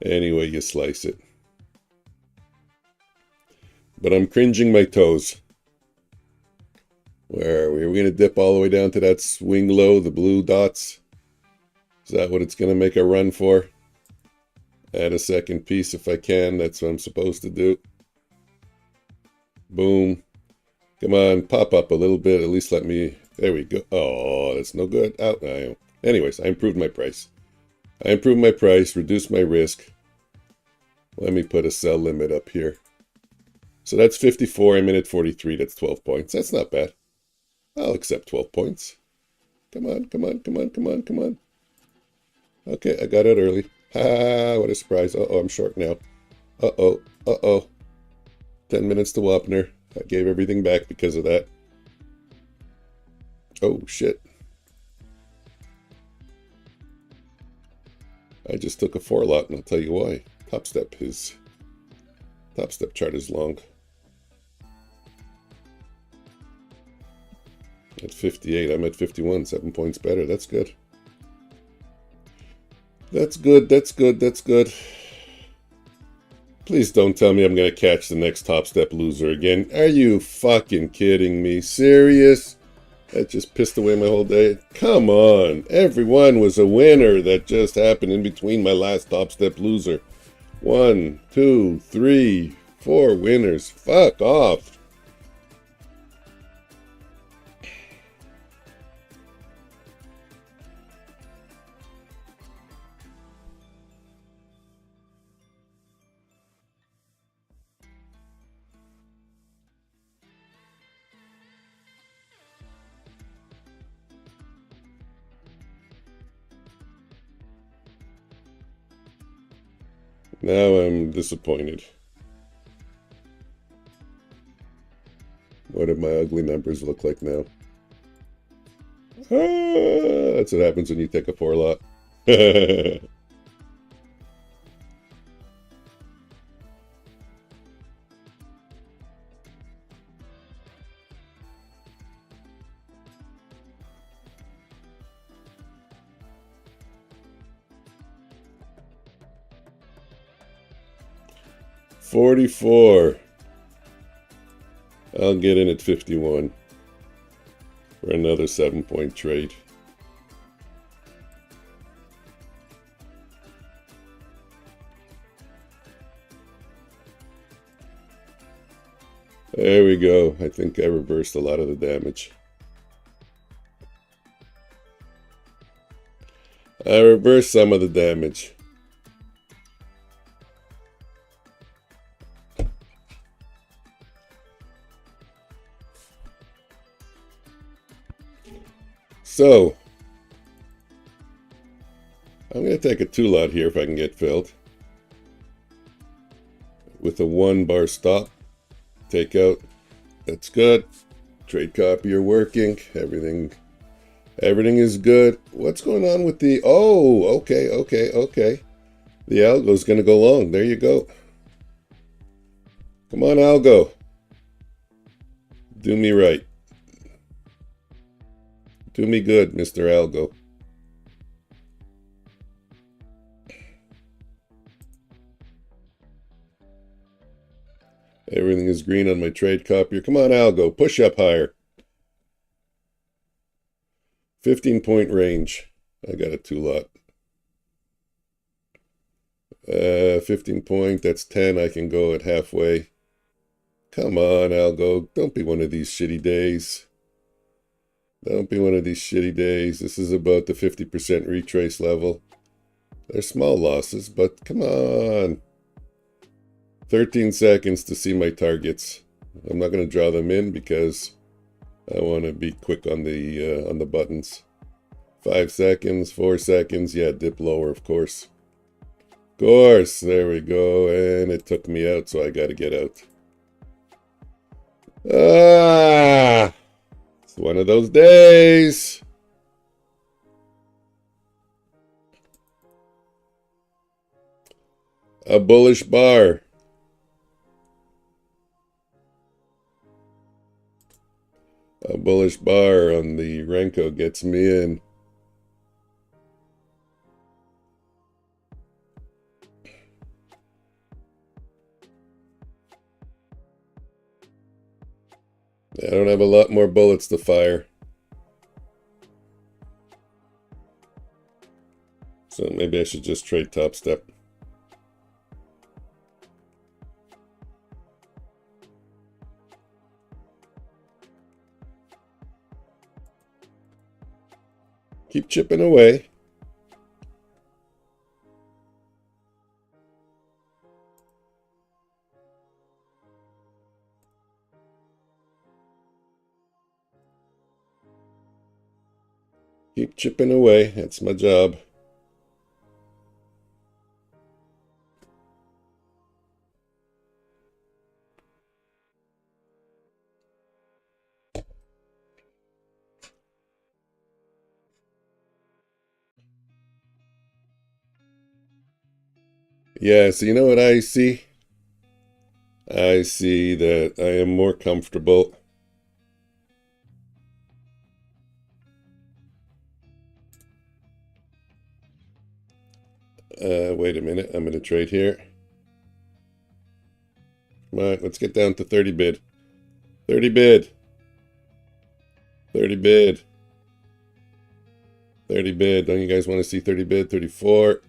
any way you slice it. But I'm cringing my toes. Where are we? Are we going to dip all the way down to that swing low, the blue dots? Is that what it's going to make a run for? Add a second piece if I can. That's what I'm supposed to do. Boom. Come on, pop up a little bit. At least let me... There we go. Oh, that's no good. Out. Anyways, I improved my price. Reduced my risk. Let me put a sell limit up here. So that's 54. I'm in at 43. That's 12 points. That's not bad. I'll accept 12 points. Come on, come on, come on, come on, come on. Okay, I got it early. Ha, what a surprise. Uh-oh, I'm short now. Uh-oh, uh-oh. 10 minutes to Wapner. I gave everything back because of that. Oh, shit. I just took a 4 lot, and I'll tell you why. Topstep chart is long. At 58, I'm at 51, 7 points better. That's good. That's good, that's good, that's good. Please don't tell me I'm going to catch the next Topstep loser again. Are you fucking kidding me? Serious? That just pissed away my whole day. Come on. Everyone was a winner. That just happened in between my last Topstep loser. 1, 2, 3, 4 winners. Fuck off. Now I'm disappointed. What do my ugly numbers look like now? Ah, that's what happens when you take a 4 lot. 44. I'll get in at 51 for another 7-point trade. There we go. I think I reversed a lot of the damage. I reversed some of the damage. So, I'm going to take a 2 lot here if I can get filled. With a 1 bar stop. Take out. That's good. Trade copy are working. Everything is good. What's going on with the... Oh, okay. The algo's going to go long. There you go. Come on, algo. Do me right. Do me good, Mr. Algo. Everything is green on my trade copier. Come on, Algo. Push up higher. 15-point range. I got a 2 lot. 15 point. That's 10. I can go at halfway. Come on, Algo. Don't be one of these shitty days. Don't be one of these shitty days. This is about the 50% retrace level. They're small losses, but come on. 13 seconds to see my targets. I'm not going to draw them in because I want to be quick on the buttons. 5 seconds, 4 seconds. Yeah, dip lower, of course. Of course. There we go. And it took me out, so I got to get out. Ah! It's one of those days. A bullish bar. A bullish bar on the Renko gets me in. I don't have a lot more bullets to fire. So maybe I should just trade topstep. Keep chipping away. Keep chipping away. That's my job. Yeah, so you know what I see? I see that I am more comfortable wait a minute, I'm going to trade here. Come on, let's get down to 30 bid. 30 bid. 30 bid. 30 bid. Don't you guys want to see 30 bid? 34.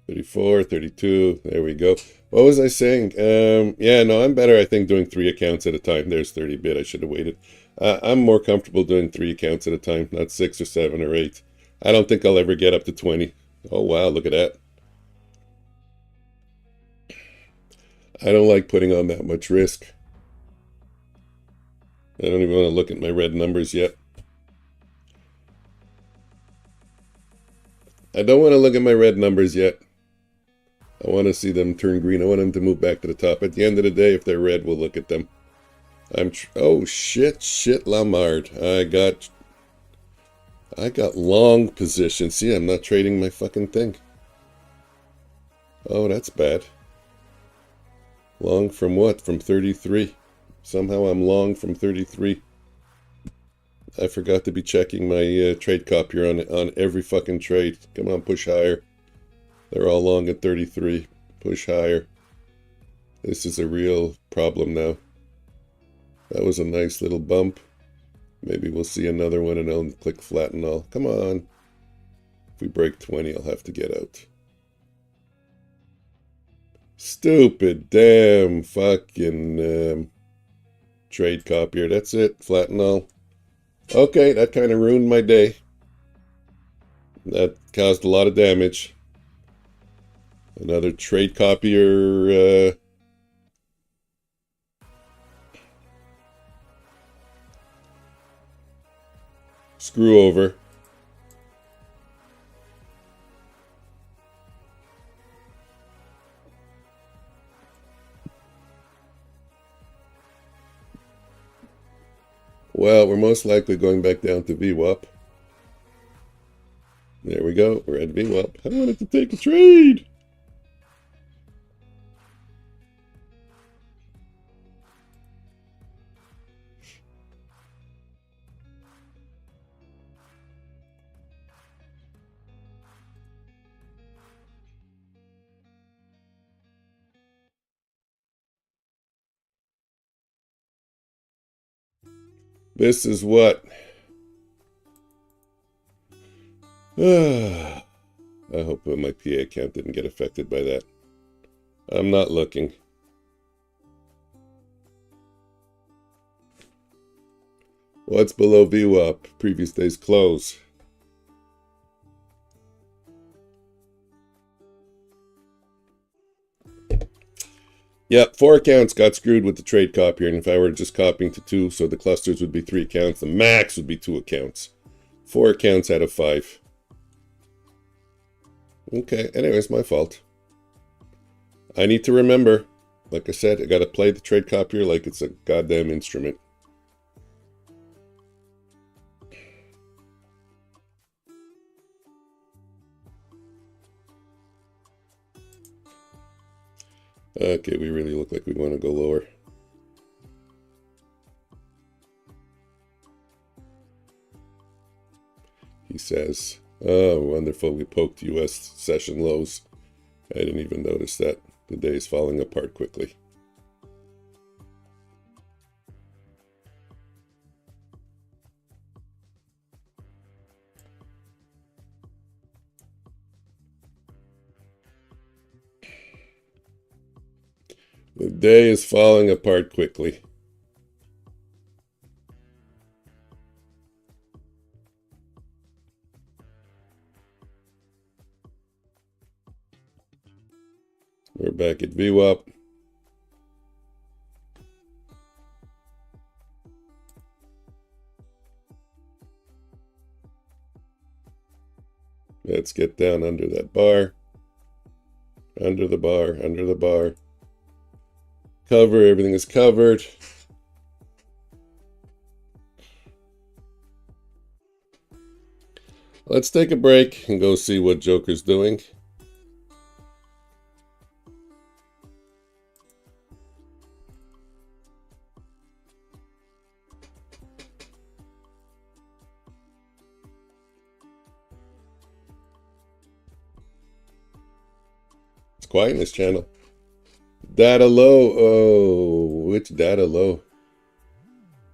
34, 32. There we go. What was I saying? Yeah, no, I'm better, I think, doing 3 accounts at a time. There's 30 bid. I should have waited. I'm more comfortable doing 3 accounts at a time, not 6 or 7 or 8. I don't think I'll ever get up to 20. Oh, wow, look at that. I don't like putting on that much risk. I don't even want to look at my red numbers yet. I don't want to look at my red numbers yet. I want to see them turn green. I want them to move back to the top. At the end of the day, if they're red, we'll look at them. Oh, shit, Lamard. I got long position. See, I'm not trading my fucking thing. Oh, that's bad. Long from what? From 33. Somehow I'm long from 33. I forgot to be checking my trade copier on every fucking trade. Come on, push higher. They're all long at 33. Push higher. This is a real problem now. That was a nice little bump. Maybe we'll see another one and I'll click flatten all. Come on. If we break 20, I'll have to get out. Stupid damn fucking trade copier. That's it. Flatten all. Okay, that kind of ruined my day. That caused a lot of damage. Another trade copier screw over. Well, we're most likely going back down to VWAP. There we go. We're at VWAP. I wanted to take a trade. This is what? I hope my PA account didn't get affected by that. I'm not looking. What's below VWAP? Previous day's close. Yep, 4 accounts got screwed with the trade copier, and if I were just copying to 2, so the clusters would be 3 accounts, the max would be 2 accounts. 4 accounts out of 5. Okay, anyways, my fault. I need to remember, like I said, I gotta play the trade copier like it's a goddamn instrument. Okay, we really look like we want to go lower. He says, oh, wonderful, we poked US session lows. I didn't even notice that. The day is falling apart quickly. The day is falling apart quickly. We're back at VWAP. Let's get down under that bar. Under the bar, under the bar. Cover, everything is covered. Let's take a break and go see what Joker's doing. It's quiet in this channel. Data low. Oh, which data low?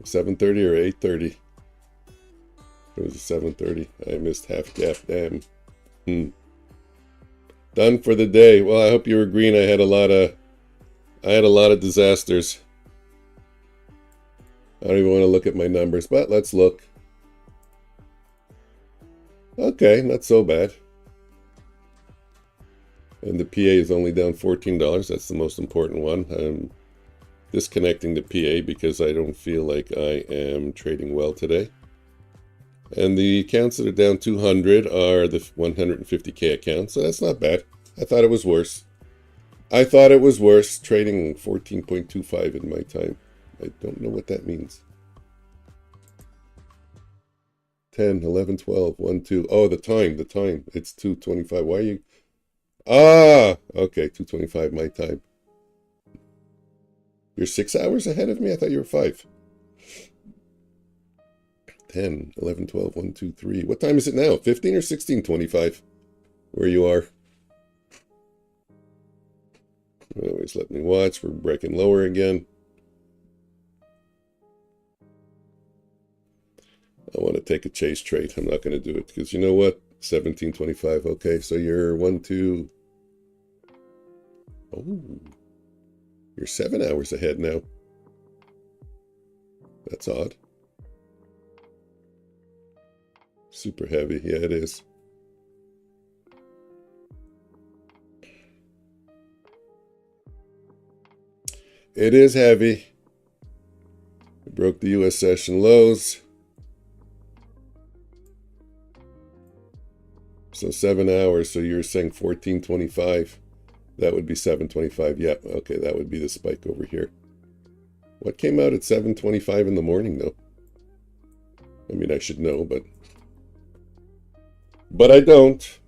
7:30 or 8:30? It was a 7:30. I missed half gap. Damn. Done for the day. Well, I hope you were green. I had a lot of disasters. I don't even want to look at my numbers, but let's look. Okay, not so bad. And the PA is only down $14. That's the most important one. I'm disconnecting the PA because I don't feel like I am trading well today. And the accounts that are down 200 are the 150K accounts, so that's not bad. I thought it was worse. I thought it was worse, trading 14.25 in my time. I don't know what that means. 10, 11, 12, 1, 2. Oh, the time. It's 2:25. Why are you... Ah, okay, 2:25 my time. You're 6 hours ahead of me? I thought you were 5. 10, 11, 12, 1, 2, 3. What time is it now? 15 or 16:25? Where you are. Always let me watch. We're breaking lower again. I want to take a chase trade. I'm not going to do it because you know what? 17:25. Okay, so you're 1, 2. Oh, you're 7 hours ahead now. That's odd. Super heavy. Yeah, it is. It is heavy. It broke the US session lows. So 7 hours. So you're saying 14:25. That would be 7:25. Yep. Okay, that would be the spike over here. What came out at 7:25 in the morning, though? I mean, I should know, but I don't.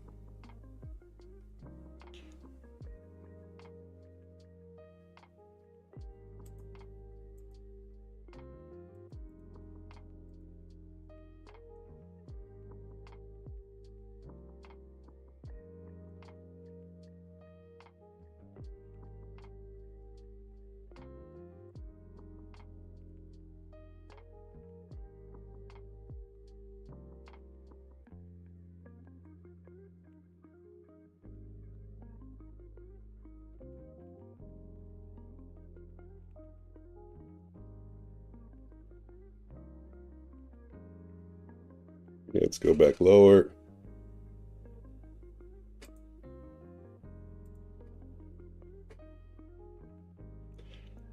Let's go back lower.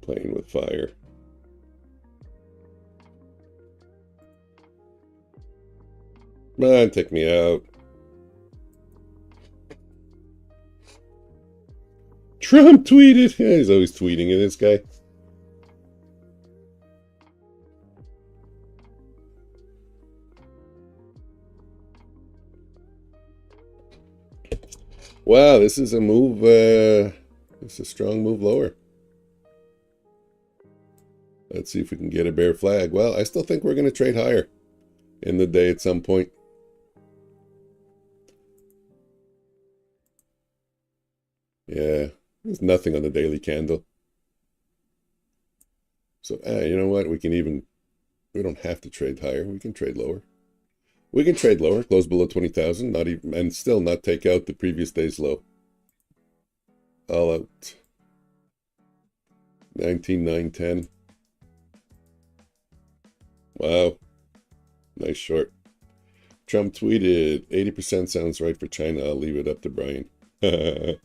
Playing with fire. Come on, take me out. Trump tweeted. Yeah, he's always tweeting at this guy. Wow, this is a move. It's a strong move lower. Let's see if we can get a bear flag. Well, I still think we're going to trade higher in the day at some point. Yeah, there's nothing on the daily candle. So, you know what? We don't have to trade higher. We can trade lower. We can trade lower, close below 20,000, not even, and still not take out the previous day's low. All out. 19,910. Wow. Nice short. Trump tweeted, 80% sounds right for China. I'll leave it up to Brian. Okay,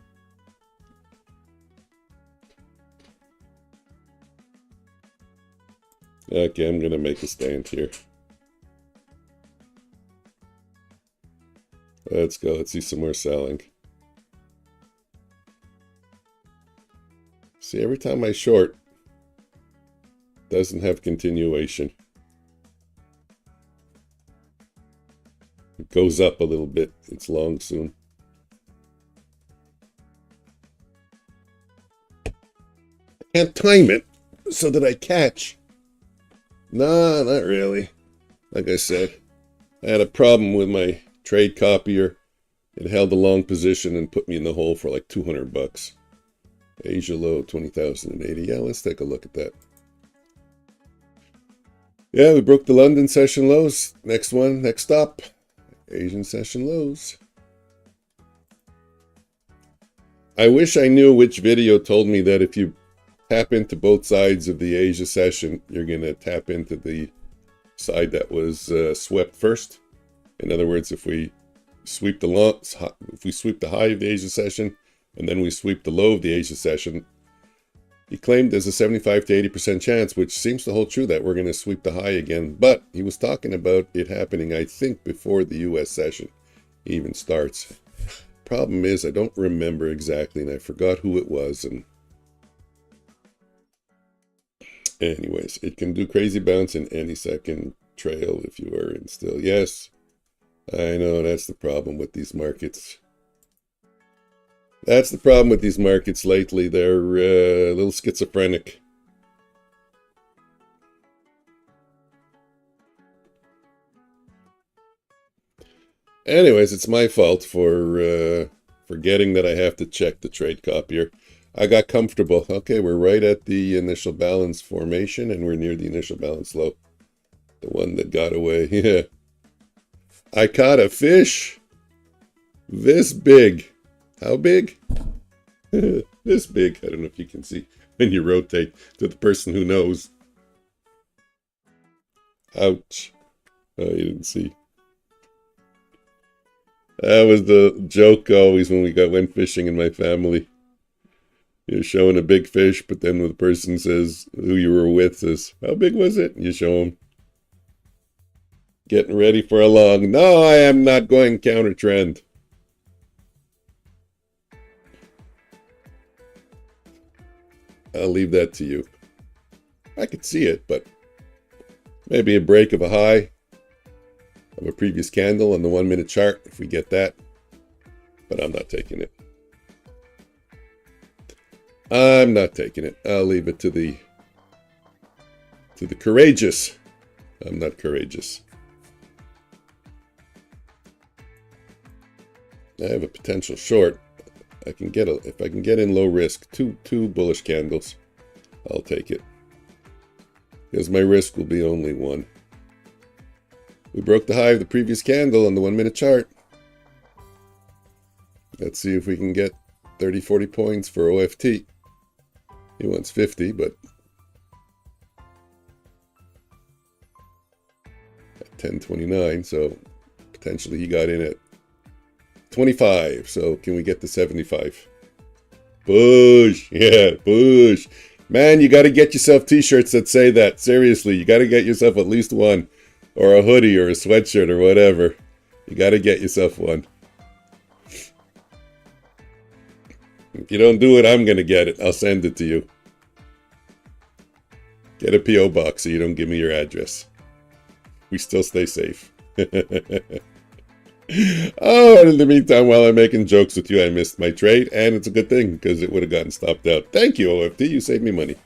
I'm going to make a stand here. Let's go. Let's see some more selling. See, every time I short, doesn't have continuation. It goes up a little bit. It's long soon. I can't time it so that I catch. No, not really. Like I said, I had a problem with my trade copier. It held a long position and put me in the hole for like 200 bucks. Asia low, 20,080. Yeah, let's take a look at that. Yeah, we broke the London session lows. Next one, next stop, Asian session lows. I wish I knew which video told me that if you tap into both sides of the Asia session, you're going to tap into the side that was swept first. In other words, if we sweep the high of the Asia session and then we sweep the low of the Asia session, he claimed there's a 75 to 80% chance, which seems to hold true, that we're going to sweep the high again. But he was talking about it happening, I think, before the US session even starts. Problem is, I don't remember exactly, and I forgot who it was. And anyways, it can do crazy bounce in any second trail if you are in still. Yes, I know, that's the problem with these markets. That's the problem with these markets lately. They're a little schizophrenic. Anyways, it's my fault for forgetting that I have to check the trade copier. I got comfortable. Okay, we're right at the initial balance formation, and we're near the initial balance low. The one that got away. Yeah. I caught a fish this big. How big? This big. I don't know if you can see when you rotate to the person who knows. Ouch. Oh, you didn't see. That was the joke always when we went fishing in my family. You're showing a big fish, but then the person says, who you were with says, how big was it? You show them. Getting ready for a long, no, I am not going counter trend. I'll leave that to you. I could see it, but maybe a break of a high of a previous candle on the 1 minute chart, if we get that. But I'm not taking it. I'm not taking it. I'll leave it to the courageous. I'm not courageous. I have a potential short. I can get if I can get in low risk, two bullish candles, I'll take it. Because my risk will be only one. We broke the high of the previous candle on the 1 minute chart. Let's see if we can get 30, 40 points for OFT. He wants 50, but at 10.29, so potentially he got in at 25. So can we get to 75? Push. Yeah, push. Man, you got to get yourself t-shirts that say that. Seriously, you got to get yourself at least one. Or a hoodie or a sweatshirt or whatever. You got to get yourself one. If you don't do it, I'm going to get it. I'll send it to you. Get a P.O. box so you don't give me your address. We still stay safe. Oh, and in the meantime, while I'm making jokes with you, I missed my trade. And it's a good thing because it would have gotten stopped out. Thank you, OFT. You saved me money.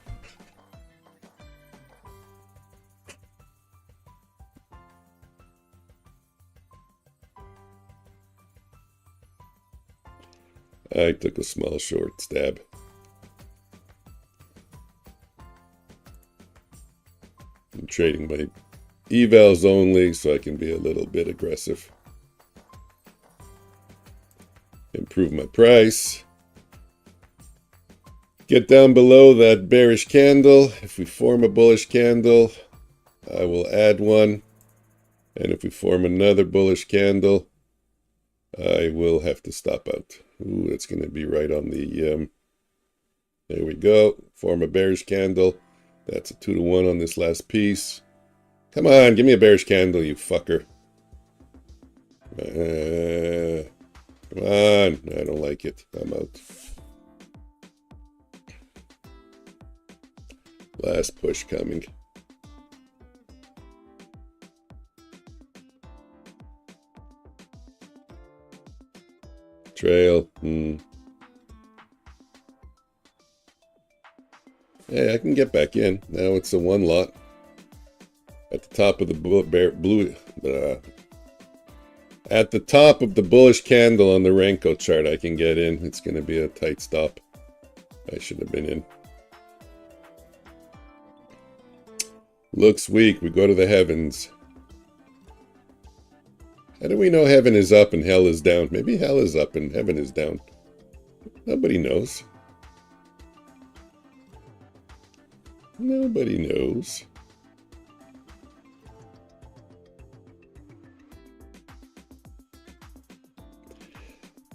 I took a small short stab. I'm trading my evals only so I can be a little bit aggressive. Improve my price. get down below that bearish candle. If we form a bullish candle, I will add one. And if we form another bullish candle, I will have to stop out. Ooh, that's going to be right on the... there we go. Form a bearish candle. That's a 2-to-1 on this last piece. Come on, give me a bearish candle, you fucker. Come on. I don't like it. I'm out. Last push coming. Trail. Hey, I can get back in. Now it's a one lot. At the top of the at the top of the bullish candle on the Renko chart, I can get in. It's going to be a tight stop. I should have been in. Looks weak. We go to the heavens. How do we know heaven is up and hell is down? Maybe hell is up and heaven is down. Nobody knows. Nobody knows.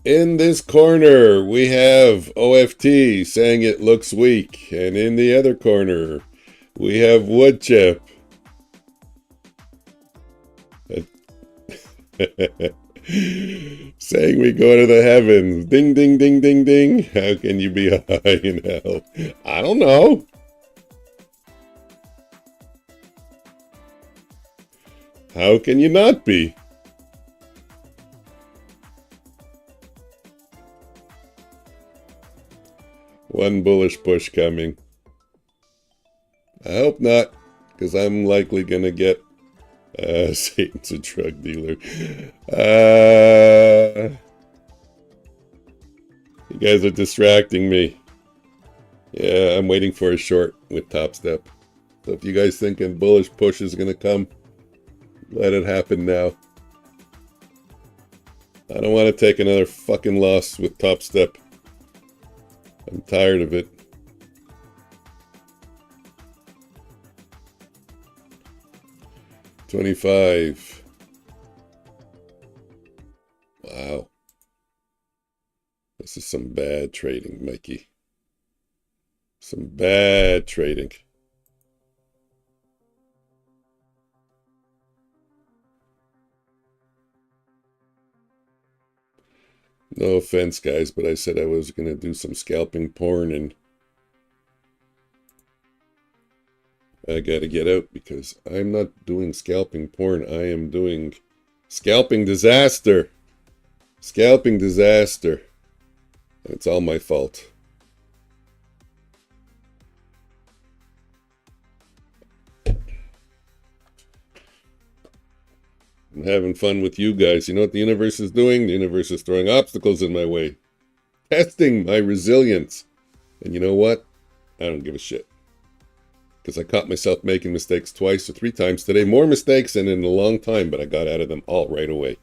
In this corner, we have OFT saying it looks weak. And in the other corner, we have wood chip. Saying we go to the heavens. Ding, ding, ding, ding, ding. How can you be high in hell? I don't know. How can you not be? One bullish push coming. I hope not, because I'm likely going to get... Satan's a drug dealer. You guys are distracting me. Yeah, I'm waiting for a short with topstep. So if you guys think a bullish push is going to come, let it happen now. I don't want to take another fucking loss with topstep. I'm tired of it. $25. Wow. This is some bad trading, Mikey. Some bad trading. No offense, guys, but I said I was going to do some scalping porn, and I got to get out because I'm not doing scalping porn. I am doing scalping disaster. Scalping disaster. It's all my fault. I'm having fun with you guys. You know what the universe is doing? The universe is throwing obstacles in my way. Testing my resilience. And you know what? I don't give a shit. Because I caught myself making mistakes twice or 3 times today. More mistakes than in a long time, but I got out of them all right away.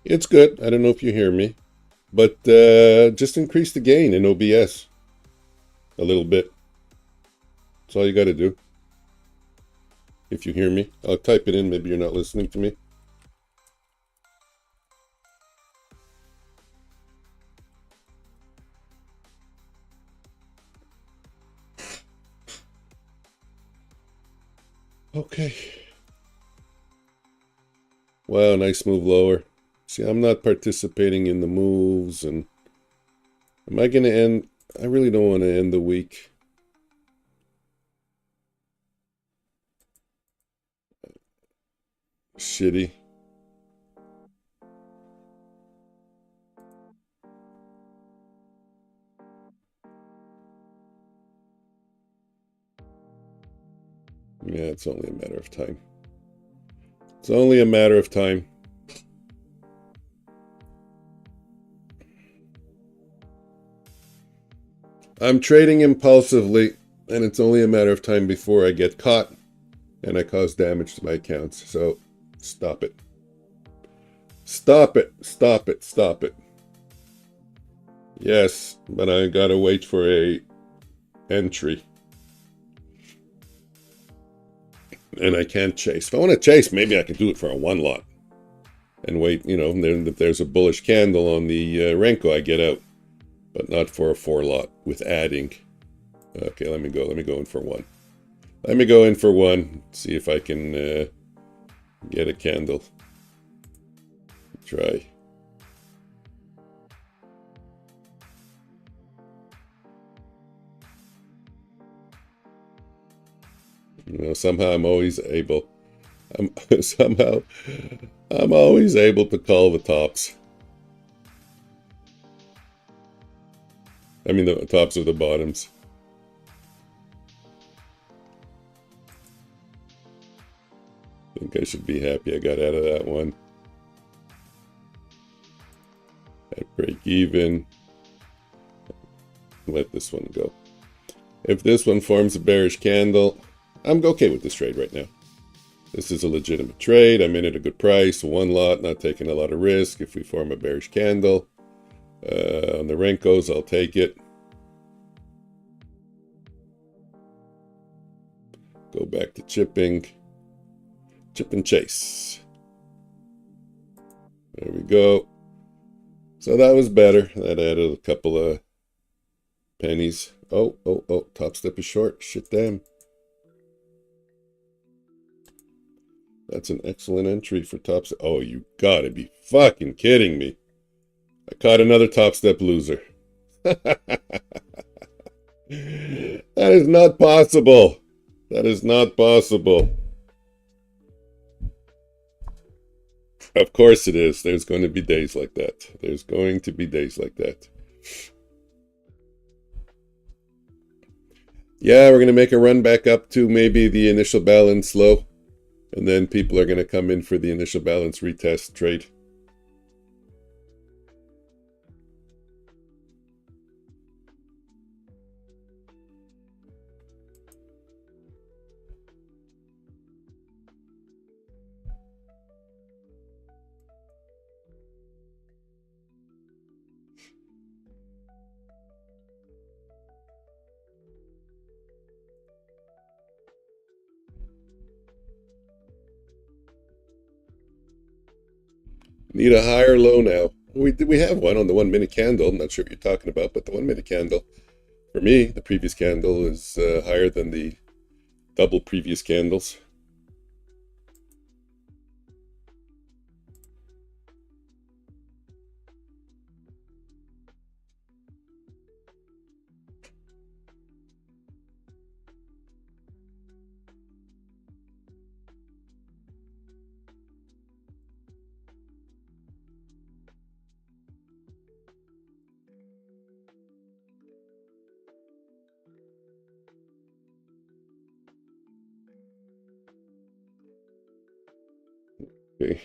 It's good. I don't know if you hear me, but just increase the gain in OBS a little bit. That's all you got to do. If you hear me, I'll type it in. Maybe you're not listening to me. Okay. Wow, nice move lower. See, I'm not participating in the moves, and am I going to end? I really don't want to end the week. Shitty. Yeah, it's only a matter of time. It's only a matter of time. I'm trading impulsively, and it's only a matter of time before I get caught and I cause damage to my accounts. So stop it. Stop it. Stop it. Stop it. Yes, but I gotta wait for a entry. And I can't chase. If I want to chase, maybe I could do it for a one lot. And wait, you know, then if there's a bullish candle on the Renko, I get out. But not for a 4 lot with adding. Okay, let me go. Let me go in for one. Let me go in for one. See if I can get a candle. Try. You know, somehow I'm always able. Somehow I'm always able to call the tops. I mean, the tops of the bottoms. I think I should be happy I got out of that one. At break even. Let this one go. If this one forms a bearish candle, I'm okay with this trade right now. This is a legitimate trade. I'm in at a good price. One lot, not taking a lot of risk. If we form a bearish candle on the Renkos, I'll take it. Go back to chipping. Chip and chase. There we go. So that was better. That added a couple of pennies. Oh, top step is short. Shit, damn. That's an excellent entry for top step. Oh, you gotta be fucking kidding me. I caught another top step loser. That is not possible. That is not possible. Of course it is. There's going to be days like that. There's going to be days like that. Yeah, we're going to make a run back up to maybe the initial balance low. And then people are going to come in for the initial balance retest trade. Need a higher low now. We have one on the 1 minute candle. I'm not sure what you're talking about, but the 1 minute candle, for me, the previous candle is higher than the double previous candles. Okay.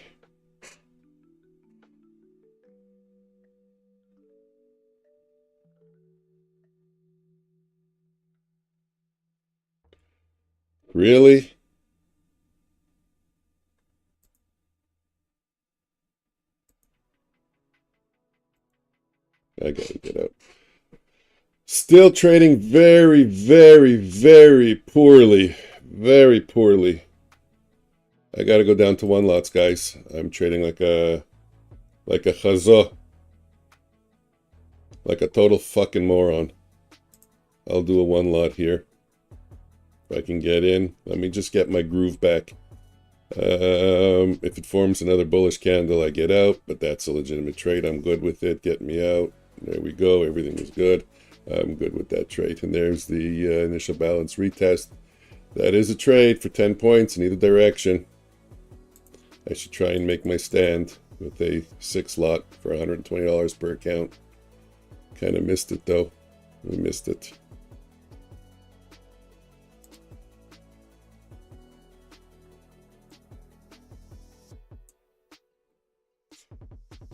Really? gotta get out. Still trading very, very, very poorly. Very poorly. I gotta go down to one lots, guys. I'm trading like a chazah. Like a total fucking moron. I'll do a one lot here. If I can get in. Let me just get my groove back. If it forms another bullish candle, I get out. But that's a legitimate trade. I'm good with it. Get me out. There we go. Everything is good. I'm good with that trade. And there's the initial balance retest. That is a trade for 10 points in either direction. I should try and make my stand with a 6 lot for $120 per account. Kind of missed it though. We missed it.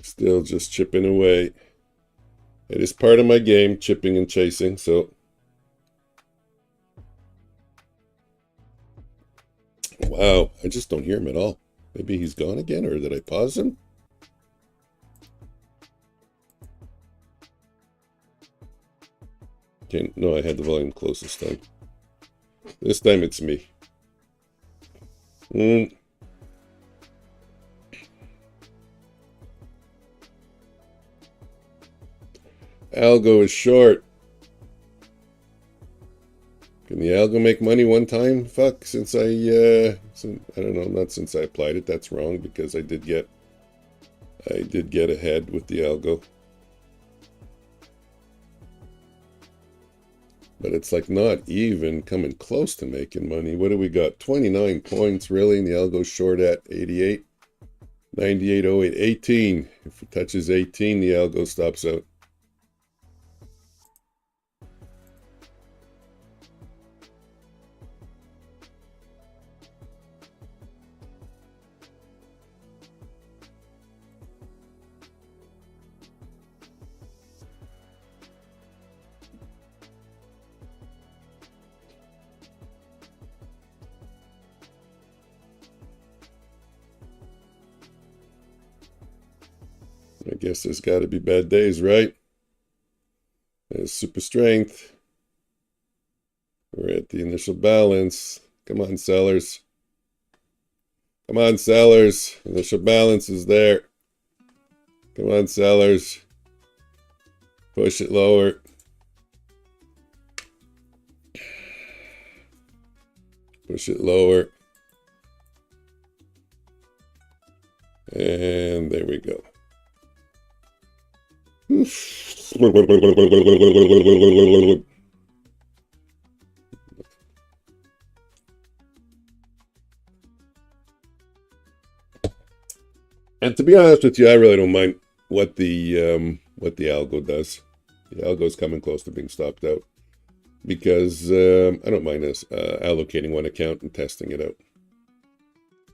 Still just chipping away. It is part of my game, chipping and chasing, so. Wow, I just don't hear him at all. Maybe he's gone again, or did I pause him? Okay, no, I had the volume closed this time. This time it's me. Algo is short. Can the algo make money one time? Fuck, since I don't know, not since I applied it. That's wrong because I did get ahead with the algo. But it's like not even coming close to making money. What do we got? 29 points, really? And the algo's short at 88. 98.08. 18. If it touches 18, the algo stops out. I guess there's got to be bad days, right? There's super strength. We're at the initial balance. Come on, sellers. Come on, sellers. Initial balance is there. Come on, sellers. Push it lower. Push it lower. And there we go. And to be honest with you, I really don't mind what the algo does. The algo's coming close to being stopped out because I don't mind us allocating one account and testing it out.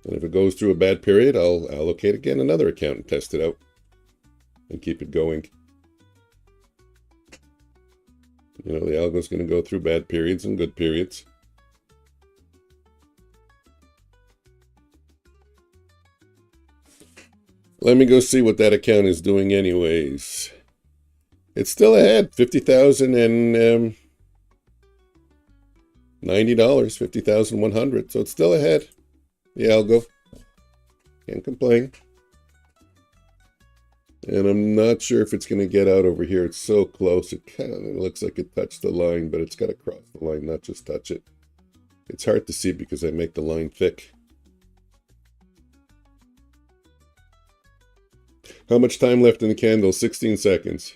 And if it goes through a bad period, I'll allocate again another account and test it out and keep it going. You know, the algo's going to go through bad periods and good periods. Let me go see what that account is doing anyways. It's still ahead, $50,000 and $90, $50,100. So it's still ahead, the algo. Can't complain. And I'm not sure if it's going to get out over here. It's so close. It kind of looks like it touched the line, but it's got to cross the line, not just touch it. It's hard to see because I make the line thick. How much time left in the candle? 16 seconds.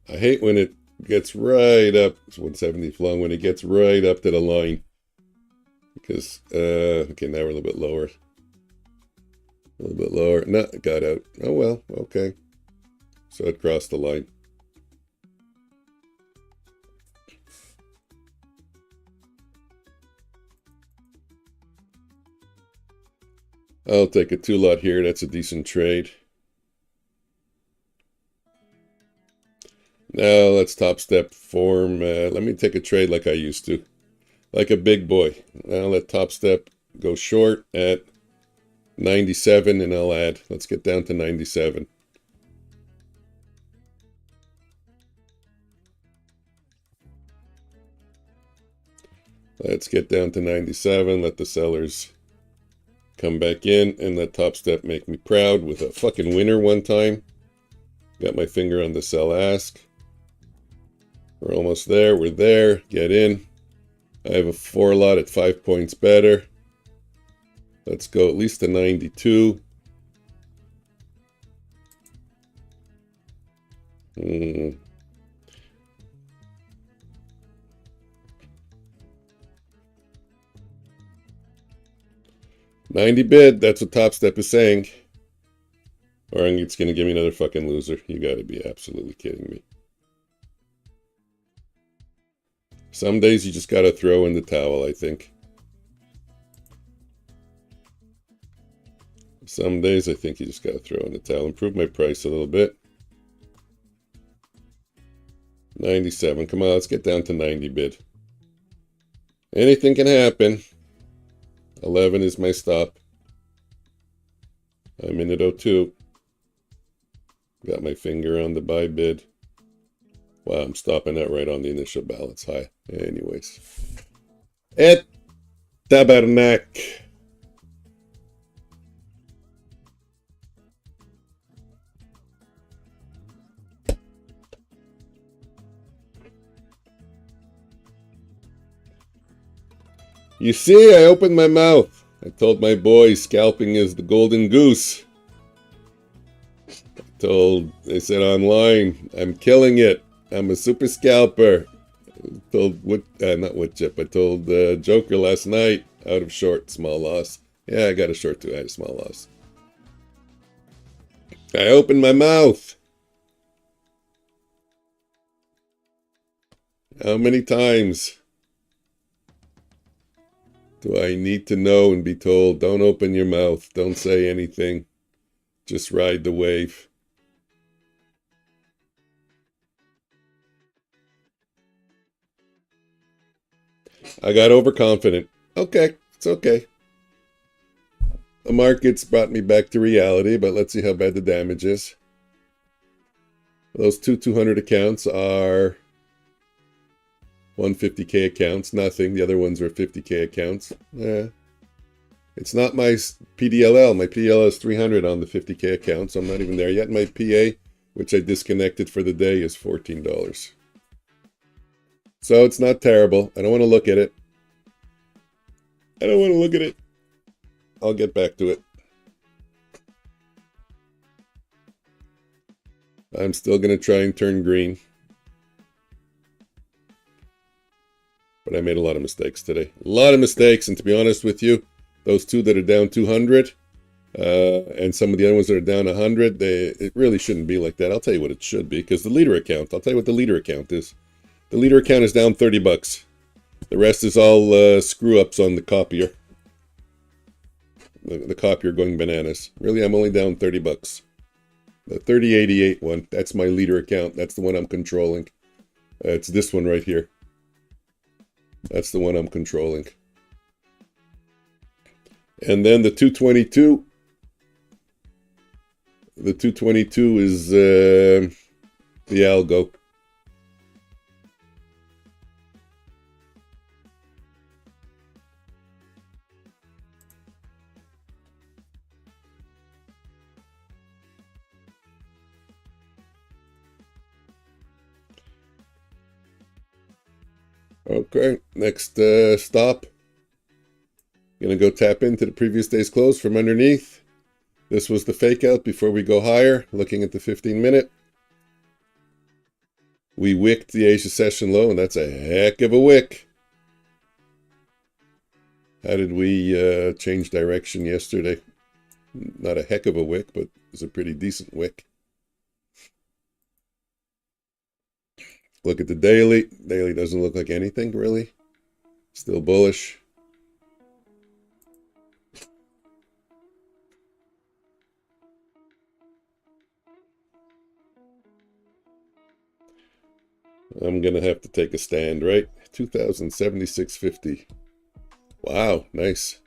I hate when it gets right up. It's 170 long when it gets right up to the line. Because, okay, now we're a little bit lower. A little bit lower. No, it got out. Oh, well, okay. So it crossed the line. I'll take a 2-lot here. That's a decent trade. Now let's top step form. Let me take a trade like I used to. Like a big boy. Now let top step go short at 97 and I'll add. Let's get down to 97. Let's get down to 97. Let the sellers come back in and let Topstep make me proud with a fucking winner one time. Got my finger on the sell ask. We're almost there. We're there. Get in. I have a 4 lot at 5 points better. Let's go at least to 92. Hmm. $90 bid. That's what Topstep is saying. Or it's going to give me another fucking loser. You got to be absolutely kidding me. Some days you just got to throw in the towel, I think. Some days I think you just got to throw in the towel. Improve my price a little bit. 97. Come on, let's get down to 90 bid. Anything can happen. 11 is my stop. I'm in at 02. Got my finger on the buy bid. Wow, I'm stopping that right on the initial balance high. Anyways. Et tabernak. You see, I opened my mouth. I told my boys scalping is the golden goose. They said online, I'm killing it. I'm a super scalper. I told not Woodchip. I told Joker last night, out of short, small loss. Yeah, I got a short too. I had a small loss. I opened my mouth. How many times do I need to know and be told, don't open your mouth, don't say anything, just ride the wave? I got overconfident. Okay, it's okay. The markets brought me back to reality, but let's see how bad the damage is. Those two 200 accounts are 150K accounts, nothing. The other ones are 50K accounts. It's not my PDLL. My PDLL is 300 on the 50K account, so I'm not even there yet. My PA, which I disconnected for the day, is $14. So it's not terrible. I don't want to look at it. I'll get back to it. I'm still going to try and turn green. But I made a lot of mistakes today. A lot of mistakes. And to be honest with you, those two that are down 200 and some of the other ones that are down 100, it really shouldn't be like that. I'll tell you what it should be. Because the leader account, I'll tell you what the leader account is. The leader account is down $30. The rest is all screw-ups on the copier. The copier going bananas. Really, I'm only down $30. The 3088 one, that's my leader account. That's the one I'm controlling. It's this one right here. That's the one I'm controlling. And then the 222. The 222 is the algo. Okay, next stop. Gonna go tap into the previous day's close from underneath. This was the fake out before we go higher. Looking at the 15-minute. We wicked the Asia session low, and that's a heck of a wick. How did we change direction yesterday? Not a heck of a wick, but it was a pretty decent wick. Look at the daily. Daily doesn't look like anything, really. Still bullish. I'm going to have to take a stand, right? 2076.50. Wow, nice.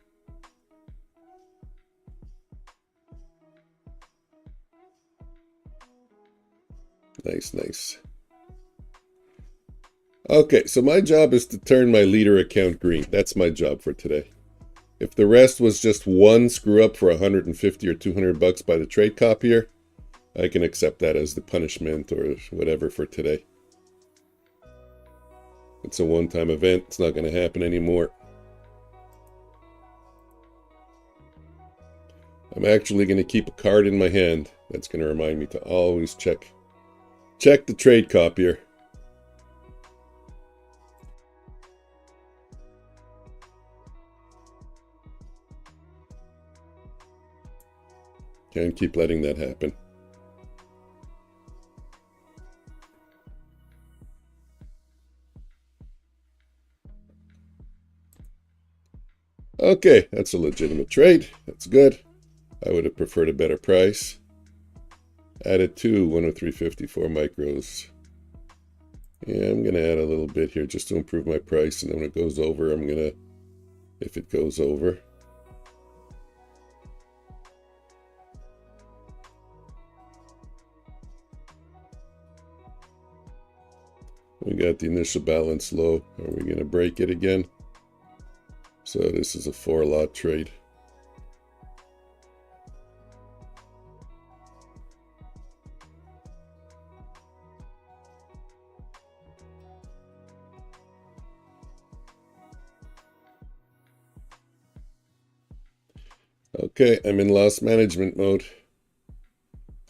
Nice, nice. Okay, so my job is to turn my leader account green. That's my job for today. If the rest was just one screw up for 150 or 200 bucks by the trade copier, I can accept that as the punishment or whatever for today. It's a one-time event. It's not going to happen anymore. I'm actually going to keep a card in my hand. That's going to remind me to always check the trade copier. Can't keep letting that happen. Okay, that's a legitimate trade. That's good. I would have preferred a better price. Added 103.54 micros. Yeah, I'm going to add a little bit here just to improve my price. And then when it goes over, I'm going to, if it goes over. We got the initial balance low. Are we going to break it again? So this is a 4-lot trade. Okay, I'm in loss management mode.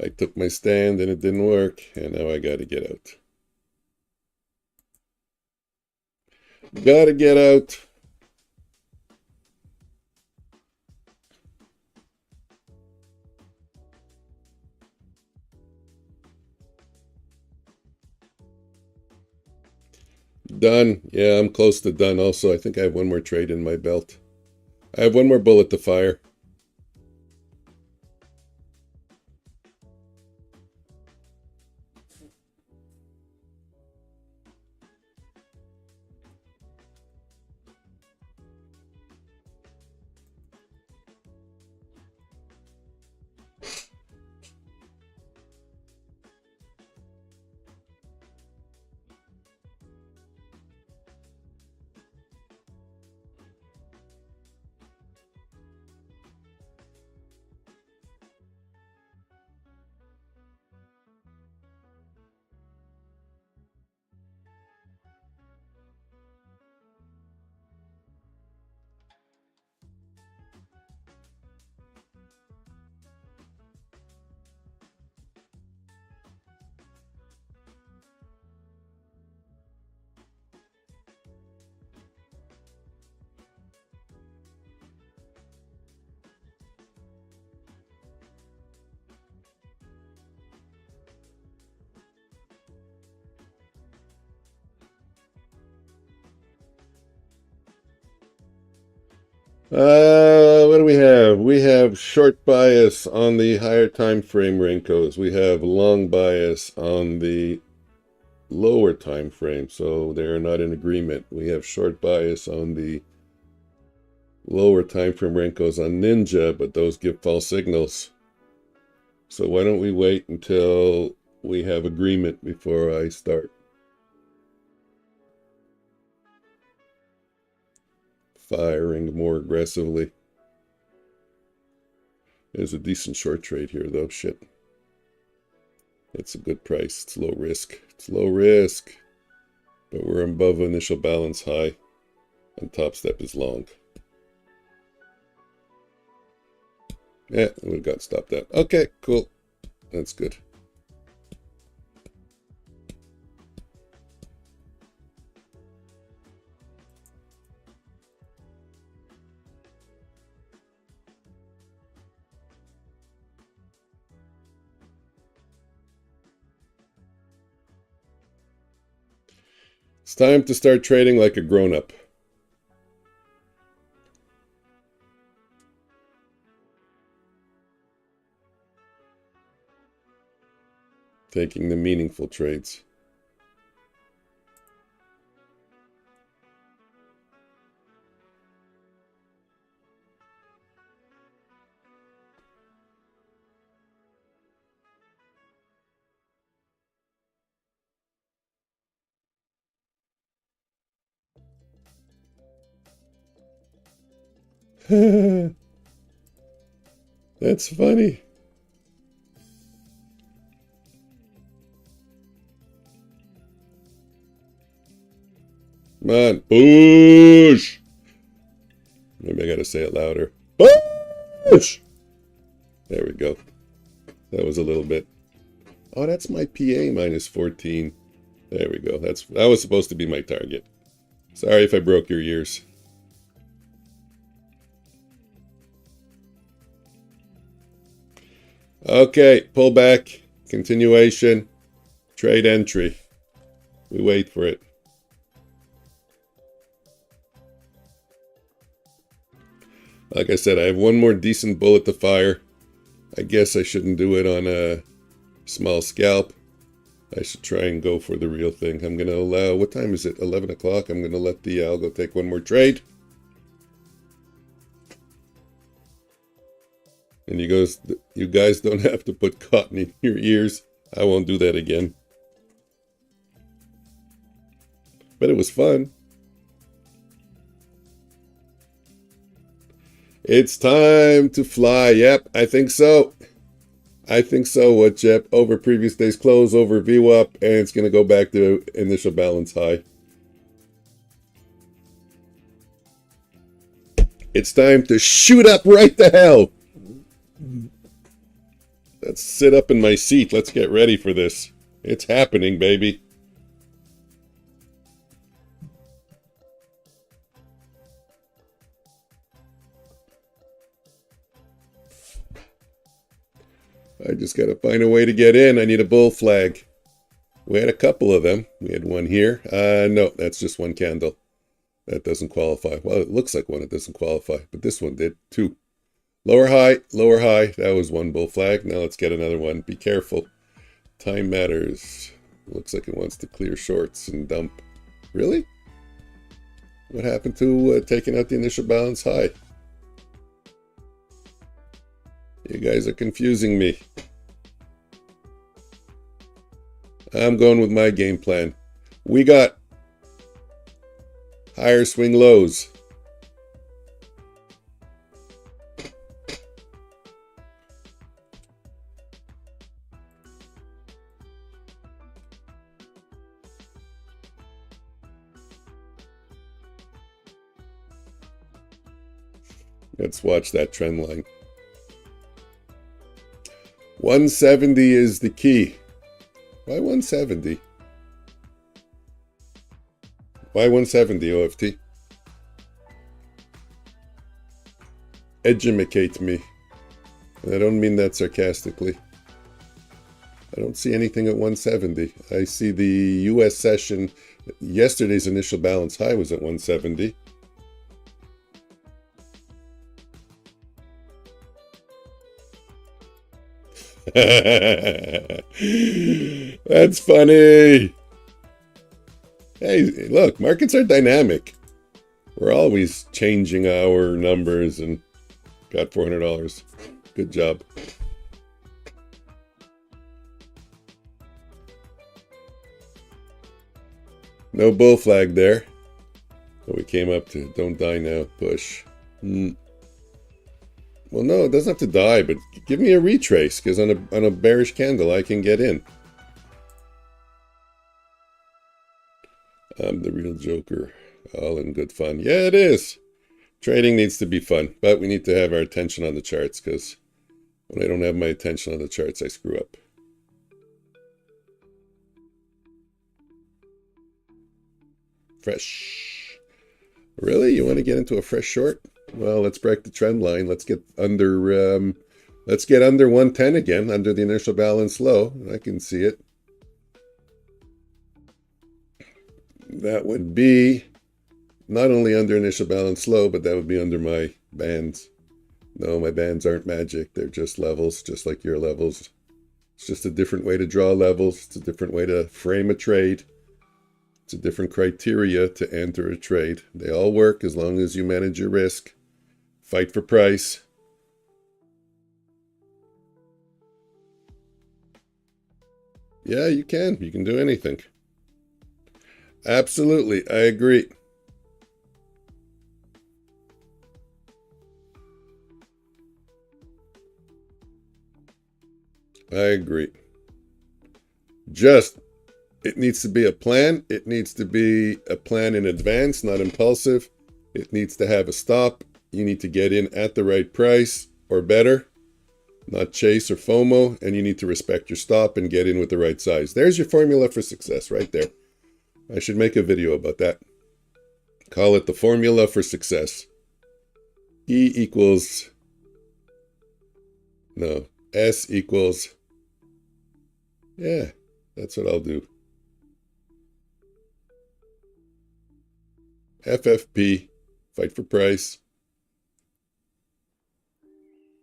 I took my stand and it didn't work, and now I got to get out. Gotta get out. Done. Yeah, I'm close to done also. I think I have one more trade in my belt. I have one more bullet to fire. What do we have? We have short bias on the higher time frame Renkos. We have long bias on the lower time frame, so they're not in agreement. We have short bias on the lower time frame Renkos on Ninja, but those give false signals. So why don't we wait until we have agreement before I start firing more aggressively? There's a decent short trade here, though. Shit. It's a good price. It's low risk. It's low risk. But we're above initial balance high. And top step is long. Yeah, it would have got stopped out. Okay, cool. That's good. It's time to start trading like a grown-up. Taking the meaningful trades. That's funny. Come on, push! Maybe I gotta say it louder. Push! There we go. That was a little bit. Oh, that's my PA minus 14. There we go. That was supposed to be my target. Sorry if I broke your ears. Okay, pull back, continuation, trade entry. We wait for it. Like I said, I have one more decent bullet to fire. I guess I shouldn't do it on a small scalp. I should try and go for the real thing. I'm going to allow, what time is it? 11 o'clock. I'm going to let the algo take one more trade. And he goes, you guys don't have to put cotton in your ears. I won't do that again. But it was fun. It's time to fly. Yep, I think so. I think so. What, Jep? Over previous day's close, over VWAP, and it's going to go back to initial balance high. It's time to shoot up right the hell. Let's sit up in my seat. Let's get ready for this. It's happening, baby. I just got to find a way to get in. I need a bull flag. We had a couple of them. We had one here. No, that's just one candle. That doesn't qualify. Well, it looks like one. It doesn't qualify. But this one did. Two. Lower high, lower high. That was one bull flag. Now let's get another one. Be careful. Time matters. Looks like it wants to clear shorts and dump. Really? What happened to taking out the initial balance high? You guys are confusing me. I'm going with my game plan. We got higher swing lows. Let's watch that trend line. 170 is the key. Why 170? Why 170, OFT? Edumacate me. And I don't mean that sarcastically. I don't see anything at 170. I see the US session. Yesterday's initial balance high was at 170. That's funny. Hey, look, markets are dynamic. We're always changing our numbers and got $400. Good job. No bull flag there. But we came up to don't die now, push. Well, no, it doesn't have to die, but give me a retrace, because on a bearish candle, I can get in. I'm the real joker. All in good fun. Yeah, it is. Trading needs to be fun, but we need to have our attention on the charts, because when I don't have my attention on the charts, I screw up. Fresh. Really? You want to get into a fresh short? Well, let's break the trend line. Let's get under 110 again, under the initial balance low. I can see it. That would be not only under initial balance low, but that would be under my bands. No, my bands aren't magic. They're just levels, just like your levels. It's just a different way to draw levels. It's a different way to frame a trade. It's a different criteria to enter a trade. They all work as long as you manage your risk. Fight for price. Yeah, you can. You can do anything. Absolutely. I agree. I agree. Just, it needs to be a plan. It needs to be a plan in advance, not impulsive. It needs to have a stop. You need to get in at the right price or better, not chase or FOMO, and you need to respect your stop and get in with the right size. There's your formula for success right there. I should make a video about that. Call it the formula for success. S equals, yeah, that's what I'll do. FFP, fight for price,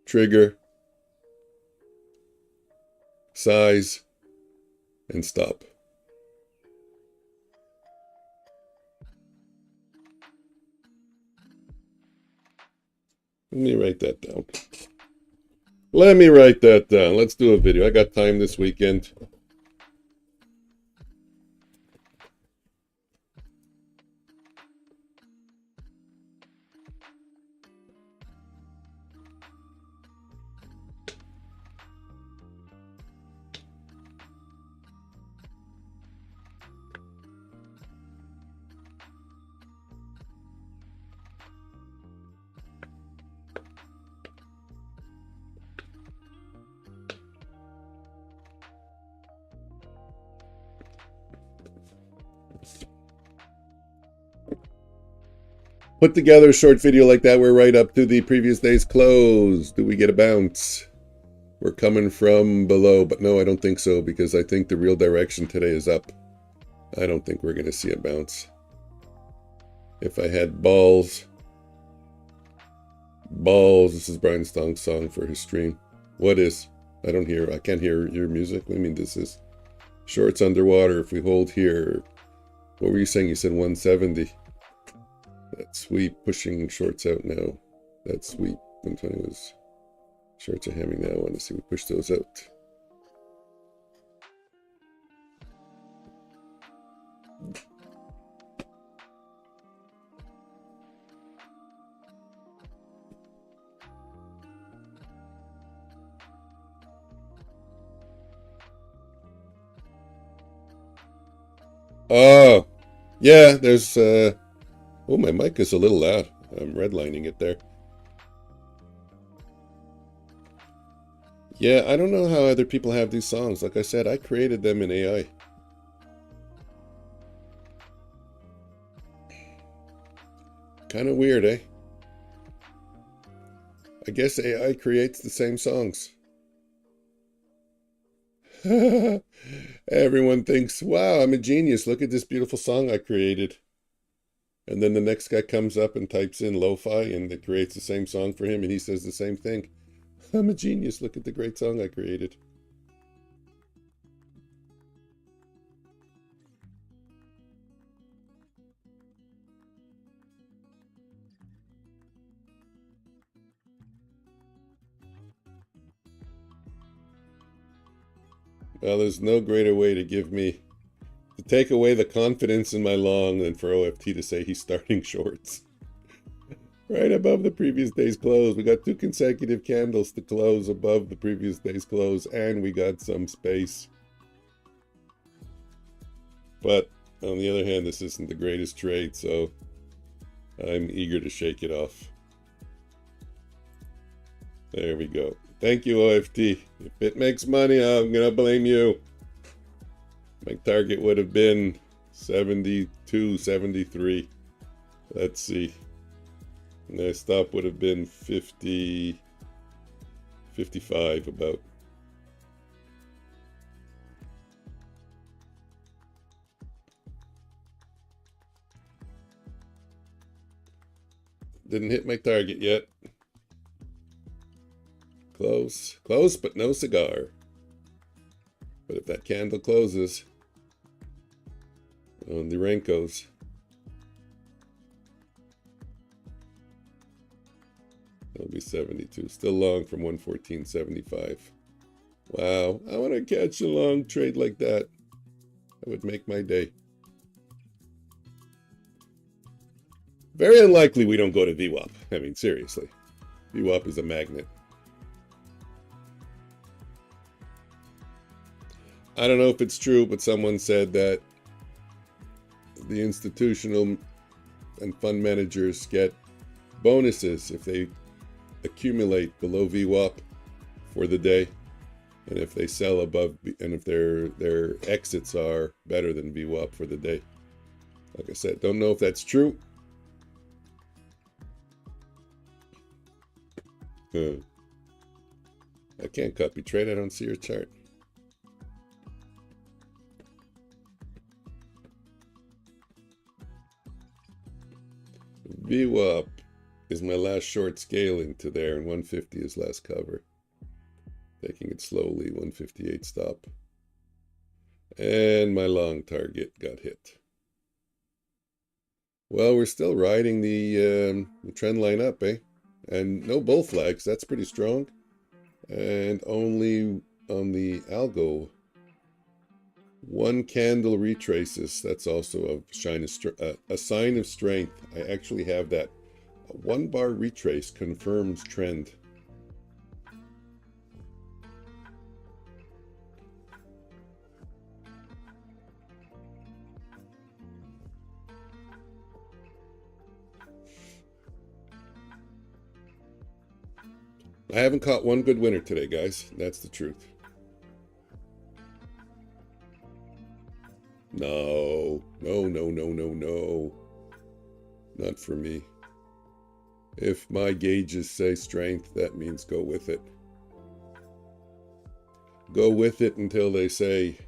trigger, size, and stop. Let me write that down. Let's do a video. I got time this weekend. Put together a short video like that. We're right up to the previous day's close. Do we get a bounce? We're coming from below, but no, I don't think so, because I think the real direction today is up. I don't think we're going to see a bounce. If I had balls, this is Brian Stong's song for his stream. What is? I can't hear your music. What do you mean this is? Shorts underwater. If we hold here, what were you saying? You said 170. That sweep pushing shorts out now. That sweep 120 was shorts are hamming now. I want to see we push those out. Oh, yeah, there's oh, my mic is a little loud. I'm redlining it there. Yeah, I don't know how other people have these songs. Like I said, I created them in AI. Kind of weird, eh? I guess AI creates the same songs. Everyone thinks, wow, I'm a genius. Look at this beautiful song I created. And then the next guy comes up and types in lo-fi and it creates the same song for him and he says the same thing. I'm a genius. Look at the great song I created. Well, there's no greater way to take away the confidence in my long than for OFT to say he's starting shorts. Right above the previous day's close. We got 2 consecutive candles to close above the previous day's close, and we got some space. But on the other hand, this isn't the greatest trade, so I'm eager to shake it off. There we go. Thank you, OFT. If it makes money, I'm going to blame you. My target would have been 72, 73. Let's see. My stop would have been 50, 55 about. Didn't hit my target yet. Close, close, but no cigar. But if that candle closes on the Renkos, it'll be 72. Still long from 114.75. Wow, I want to catch a long trade like that. That would make my day. Very unlikely we don't go to VWAP. I mean, seriously. VWAP is a magnet. I don't know if it's true, but someone said that the institutional and fund managers get bonuses if they accumulate below VWAP for the day, and if they sell above, and if their exits are better than VWAP for the day. Like I said, don't know if that's true. I can't copy trade. I don't see your chart. VWAP is my last short scaling to there, and 150 is last cover. Taking it slowly, 158 stop. And my long target got hit. Well, we're still riding the trend line up, eh? And no bull flags, that's pretty strong. And only on the algo, one candle retraces. That's also a sign of strength. I actually have that. A 1 bar retrace confirms trend. I haven't caught one good winner today, guys. That's the truth. No. Not for me. If my gauges say strength, that means go with it. Go with it until they say,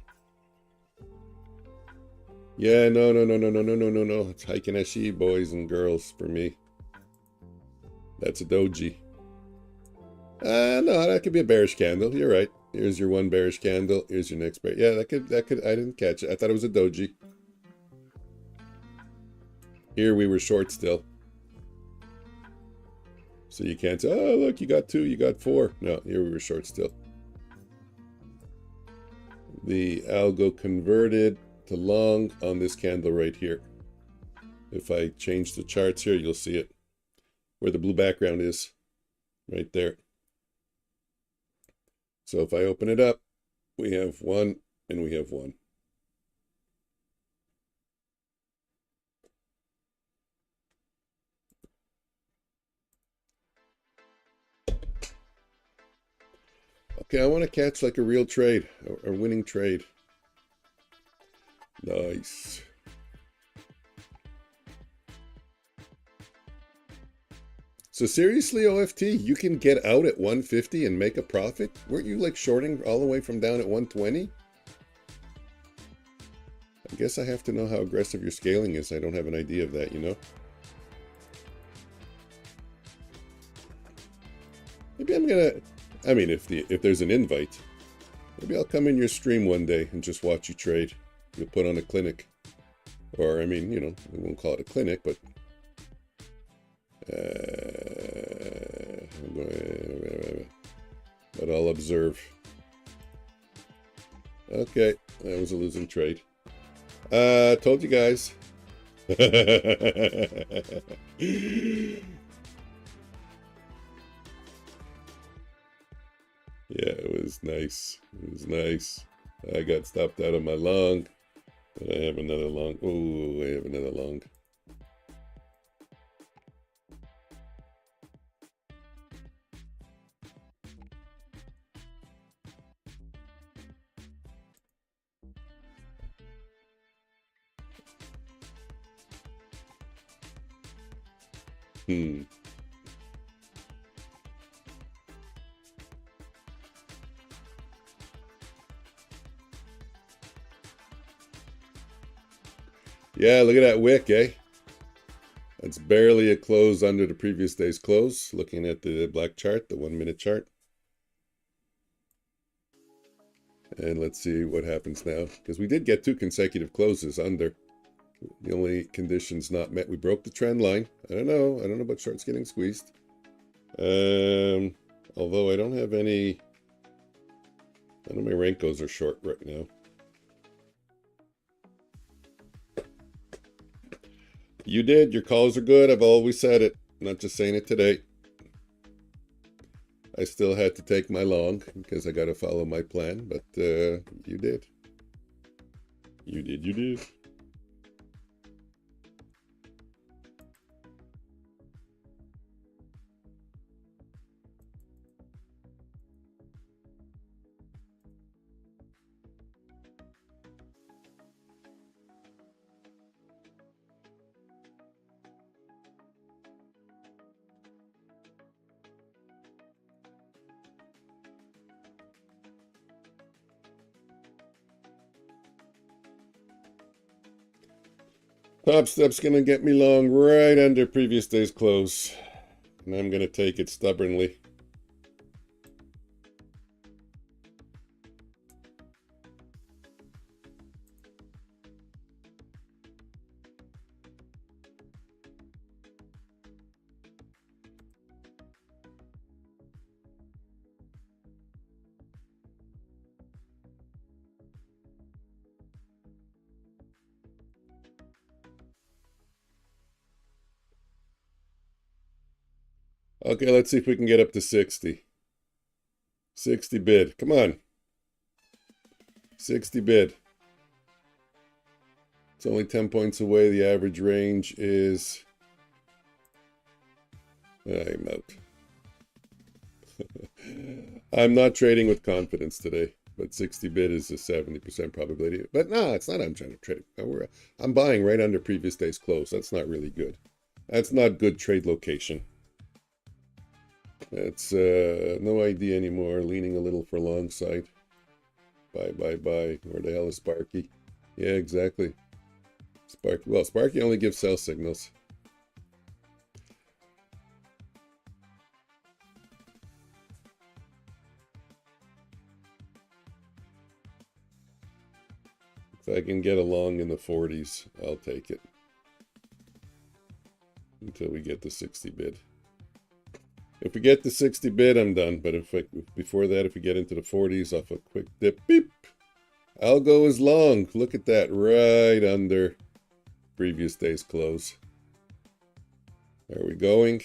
yeah, no. It's Heiken boys and girls for me. That's a doji. No, that could be a bearish candle. You're right. Here's your one bearish candle. Here's your next bearish. Yeah, that could. I didn't catch it. I thought it was a doji. Here we were short still. So you can't say, oh, look, you got 2, you got 4. No, here we were short still. The algo converted to long on this candle right here. If I change the charts here, you'll see it. Where the blue background is. Right there. So if I open it up, we have 1 and we have 1. Okay, I want to catch like a real trade, a winning trade. Nice. So seriously, OFT, you can get out at 150 and make a profit? Weren't you like shorting all the way from down at 120? I guess I have to know how aggressive your scaling is. I don't have an idea of that, you know? Maybe I'm gonna, I mean, if there's an invite, maybe I'll come in your stream one day and just watch you trade. You'll put on a clinic. Or, I mean, you know, we won't call it a clinic, but I'll observe. Okay, that was a losing trade. Told you guys. Yeah, it was nice. It was nice. I got stopped out of my long. But I have another long. Oh, I have another long. Yeah, look at that wick, eh? That's barely a close under the previous day's close. Looking at the black chart, the 1 minute chart. And let's see what happens now. Because we did get 2 consecutive closes under. The only conditions not met. We broke the trend line. I don't know about shorts getting squeezed. Although I don't have any. None of my Renkos are short right now. You did. Your calls are good. I've always said it. I'm not just saying it today. I still had to take my long because I got to follow my plan, but you did. You did, you did. Top step's gonna get me long right under previous day's close. And I'm gonna take it stubbornly. Okay, let's see if we can get up to 60. 60 bid. Come on. 60 bid. It's only 10 points away. The average range is... I'm out. I'm not trading with confidence today, but 60 bid is a 70% probability. But no, it's not. I'm trying to trade. I'm buying right under previous day's close. That's not really good. That's not good trade location. That's no idea anymore. Leaning a little for long side. Buy. Where the hell is Sparky? Yeah, exactly. Sparky. Well, Sparky only gives sell signals. If I can get along in the 40s, I'll take it. Until we get to 60 bid. If we get to 60 bid, I'm done. But before that, if we get into the 40s off a quick dip, beep, algo is long. Look at that, right under previous day's close. Are we going?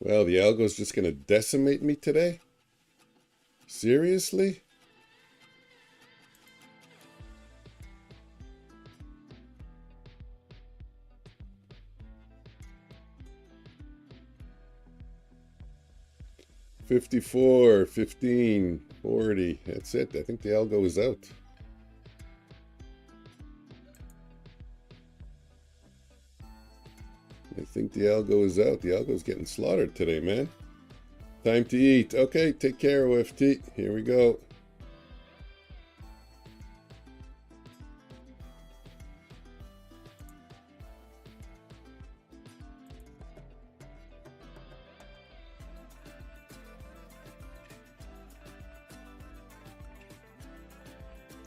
Well, the algo's just going to decimate me today? Seriously? $54, $15, $40. That's it. I think the algo is out. I think the algo is out. The algo's getting slaughtered today, man. Time to eat. Okay, take care, OFT. Here we go.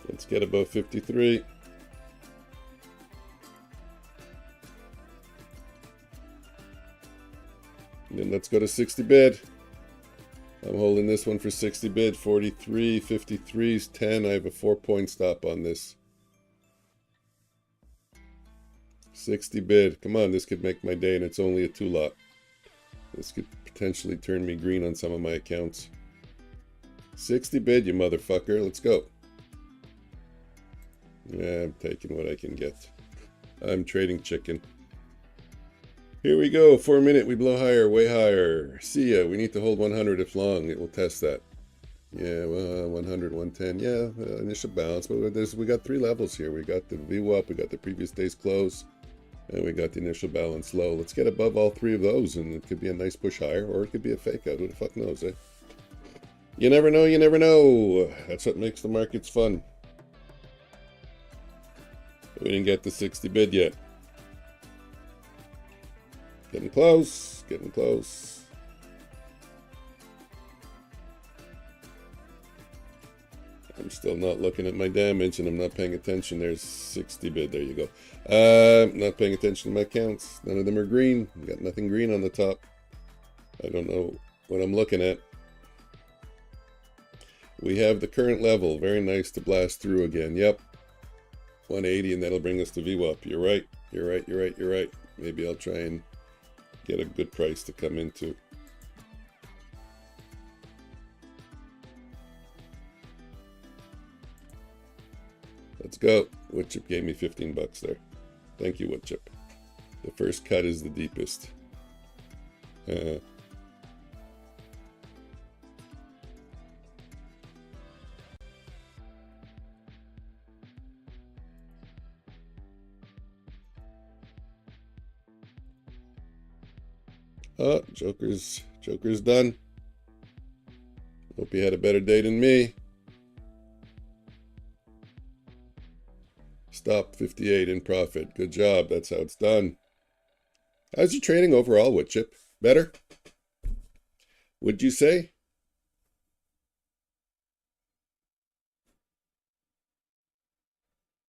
Let's get above 53. And then let's go to 60 bid. I'm holding this one for 60 bid. 43, 53 is 10. I have a 4-point stop on this. 60 bid. Come on, this could make my day, and it's only a 2-lot. This could potentially turn me green on some of my accounts. 60 bid, you motherfucker. Let's go. Yeah, I'm taking what I can get. I'm trading chicken. Here we go. 4 minute. We blow higher, way higher. See ya. We need to hold 100 if long. It will test that. Yeah, well, 100, 110. Yeah, initial balance. But we got 3 levels here. We got the VWAP, we got the previous day's close, and we got the initial balance low. Let's get above all 3 of those, and it could be a nice push higher, or it could be a fake out. Who the fuck knows, eh? You never know, you never know. That's what makes the markets fun. We didn't get the 60 bid yet. Getting close, getting close. I'm still not looking at my damage, and I'm not paying attention. There's 60 bid. There you go. Not paying attention to my counts. None of them are green. Got nothing green on the top. I don't know what I'm looking at. We have the current level. Very nice to blast through again. Yep. 180, and that'll bring us to VWAP. You're right. You're right. You're right. You're right. Maybe I'll try and get a good price to come into. Let's go. Woodchip gave me 15 bucks there. Thank you, Woodchip. The first cut is the deepest. Oh, Joker's done. Hope he had a better day than me. Stop 58 in profit. Good job. That's how it's done. How's your trading overall, Woodchip? Better? Would you say?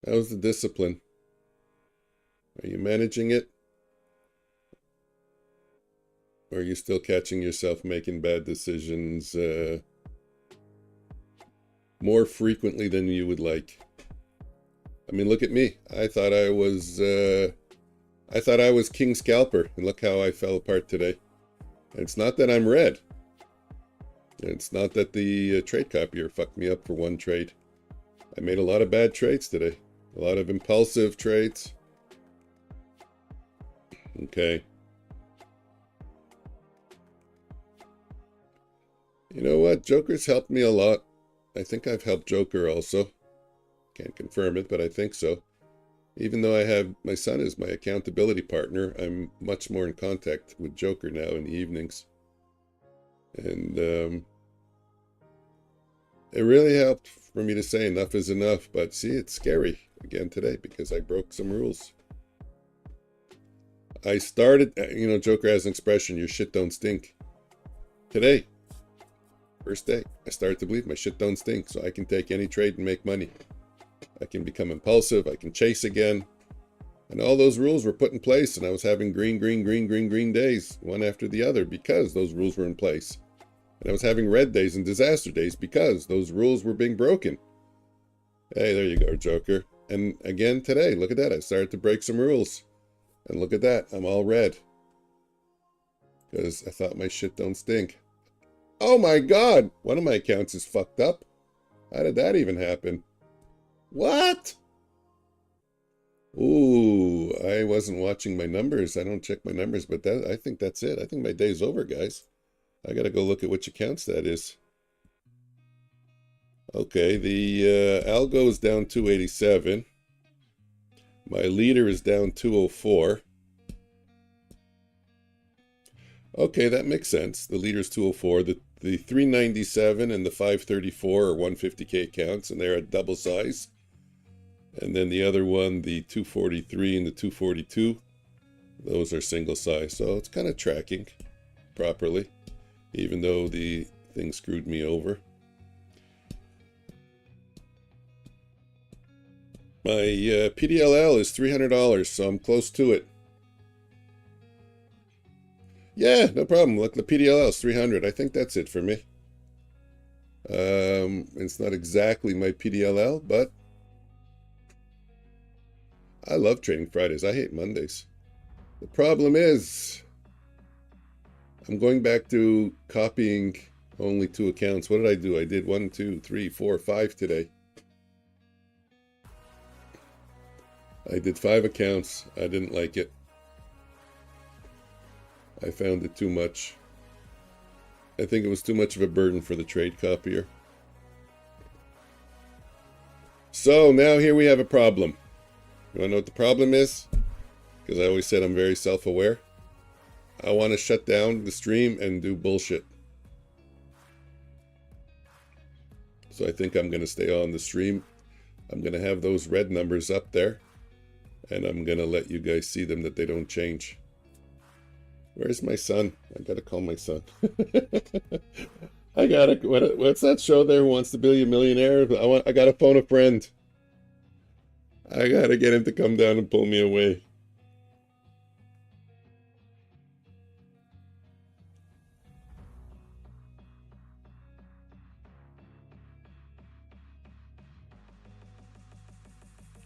How's the discipline? Are you managing it? Or are you still catching yourself making bad decisions more frequently than you would like? I mean, look at me. I thought I was King Scalper, and look how I fell apart today. And it's not that I'm red. It's not that the trade copier fucked me up for one trade. I made a lot of bad trades today. A lot of impulsive trades. Okay. You know what? Joker's helped me a lot. I think I've helped Joker also. Can't confirm it, but I think so. Even though I have my son as my accountability partner, I'm much more in contact with Joker now in the evenings. And it really helped for me to say enough is enough. But see, it's scary again today because I broke some rules. I started, you know, Joker has an expression, your shit don't stink. Today, first day, I started to believe my shit don't stink, so I can take any trade and make money. I can become impulsive, I can chase again. And all those rules were put in place, and I was having green days, one after the other, because those rules were in place. And I was having red days and disaster days because those rules were being broken. Hey, there you go, Joker. And again today, look at that, I started to break some rules. And look at that, I'm all red. Because I thought my shit don't stink. Oh my God, one of my accounts is fucked up. How did that even happen? What? Ooh, I wasn't watching my numbers. I don't check my numbers, but I think that's it. I think my day's over, guys. I gotta go look at which accounts that is. Okay, the algo is down 287. My leader is down 204. Okay, that makes sense. The leader's 204. The 397 and the 534 are 150K accounts, and they're at double size. And then the other one, the 243 and the 242, those are single size. So it's kind of tracking properly, even though the thing screwed me over. My PDLL is $300, so I'm close to it. Yeah, no problem. Look, the PDLL is 300. I think that's it for me. It's not exactly my PDLL, but I love trading Fridays. I hate Mondays. The problem is I'm going back to copying only 2 accounts. What did I do? I did 1, 2, 3, 4, 5 today. I did 5 accounts. I didn't like it. I found it too much. I think it was too much of a burden for the trade copier. So now here we have a problem. You want to know what the problem is? Because I always said I'm very self-aware. I want to shut down the stream and do bullshit. So I think I'm going to stay on the stream. I'm going to have those red numbers up there. And I'm going to let you guys see them, that they don't change. Where's my son? I got to call my son. I gotta. What's that show there? Who Wants to Be a Millionaire? I gotta phone a friend. I gotta get him to come down and pull me away.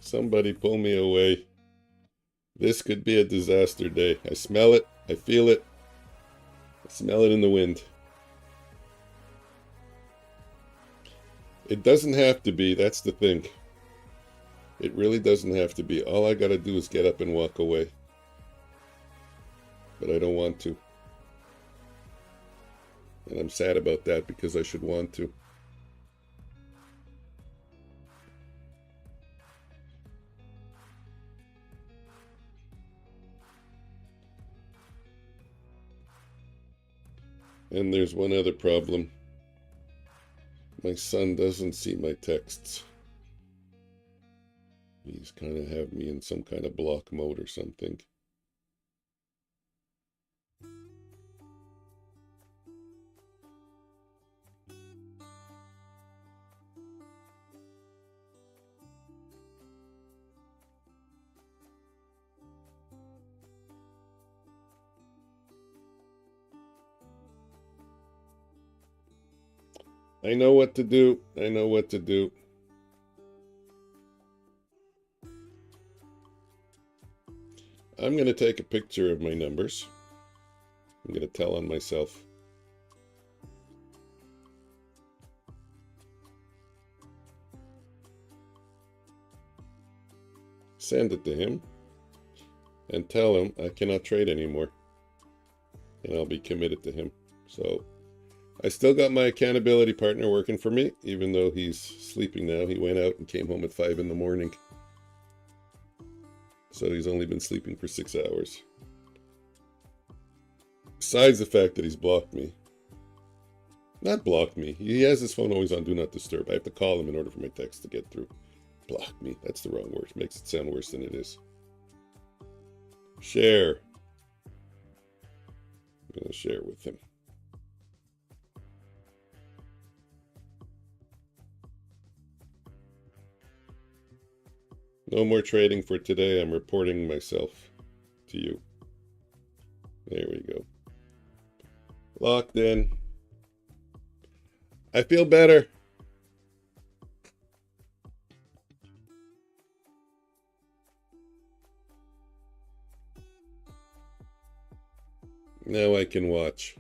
Somebody pull me away. This could be a disaster day. I smell it. I feel it. I smell it in the wind. It doesn't have to be. That's the thing. It really doesn't have to be. All I gotta do is get up and walk away. But I don't want to. And I'm sad about that because I should want to. And there's one other problem. My son doesn't see my texts. He's kind of have me in some kind of block mode or something. I know what to do. I know what to do. I'm going to take a picture of my numbers. I'm going to tell on myself. Send it to him and tell him I cannot trade anymore. And I'll be committed to him. So I still got my accountability partner working for me, even though he's sleeping now. He went out and came home at 5 in the morning. So he's only been sleeping for 6 hours. Besides the fact that he's blocked me. Not blocked me. He has his phone always on Do Not Disturb. I have to call him in order for my text to get through. Block me. That's the wrong word. Makes it sound worse than it is. Share. I'm going to share with him. No more trading for today. I'm reporting myself to you. There we go. Locked in. I feel better. Now I can watch.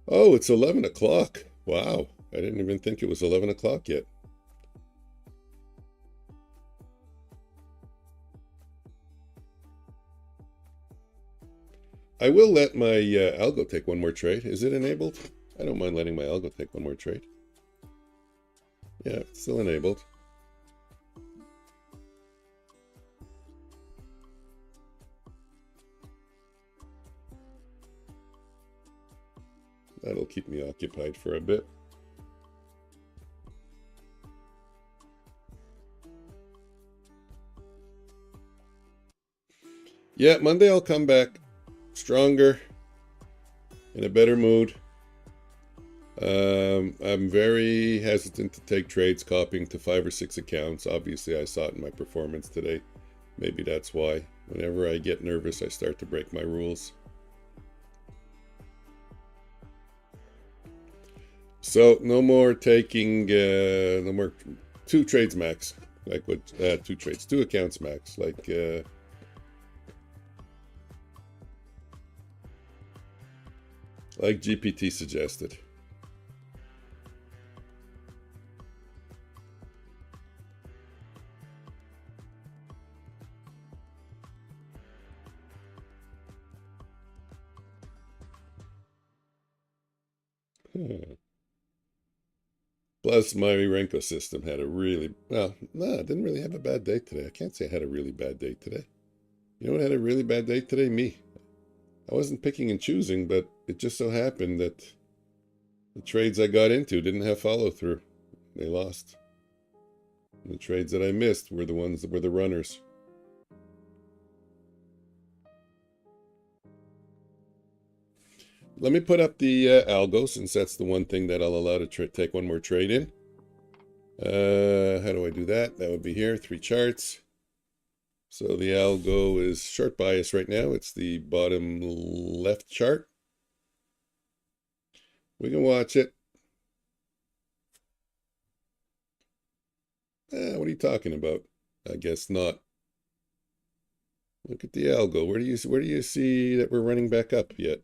Oh, it's 11 o'clock. Wow. I didn't even think it was 11 o'clock yet. I will let my algo take one more trade. Is it enabled? I don't mind letting my algo take one more trade. Yeah, it's still enabled. That'll keep me occupied for a bit. Yeah, Monday I'll come back stronger, in a better mood. I'm very hesitant to take trades copying to 5 or 6 accounts. Obviously, I saw it in my performance today. Maybe that's why. Whenever I get nervous, I start to break my rules. So no more taking, no more 2 trades max. Like what? 2 trades, 2 accounts max. Like GPT suggested. Plus, my Renko system had a really, well, no, it didn't really have a bad day today. I can't say I had a really bad day today. You know what had a really bad day today? Me. I wasn't picking and choosing, but it just so happened that the trades I got into didn't have follow through. They lost. And the trades that I missed were the ones that were the runners. let me put up the algo, since that's the one thing that I'll allow to take one more trade in. How do I do that? That would be here, 3 charts. So the algo is short bias right now. It's the bottom left chart. We can watch it. What are you talking about? I guess not. Look at the algo. Where do you see that we're running back up yet?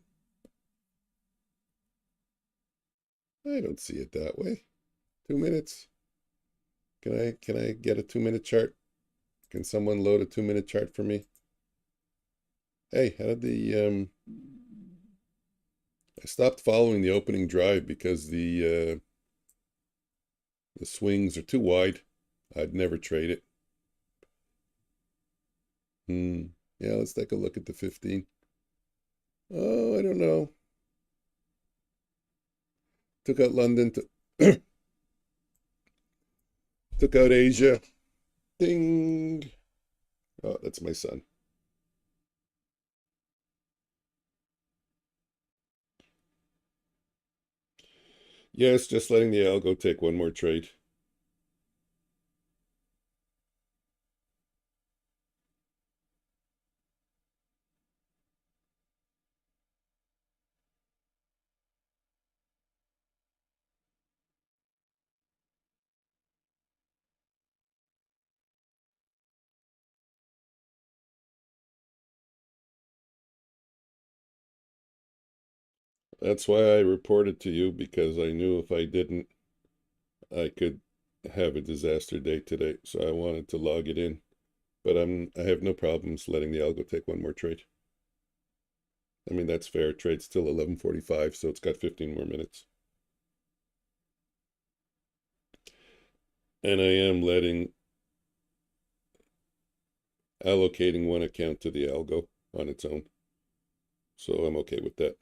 I don't see it that way. 2 minutes. Can I get a 2-minute chart? Can someone load a 2-minute chart for me? Hey, how did the I stopped following the opening drive because the swings are too wide. I'd never trade it. Yeah, let's take a look at the 15. Oh, I don't know. Took out London, took out Asia. Ding. Oh, that's my son. Yes, just letting the algo take one more trade. That's why I reported to you, because I knew if I didn't, I could have a disaster day today. So I wanted to log it in. But I have no problems letting the algo take one more trade. I mean, that's fair. Trade's still 11:45, so it's got 15 more minutes. And I am allocating one account to the algo on its own. So I'm okay with that.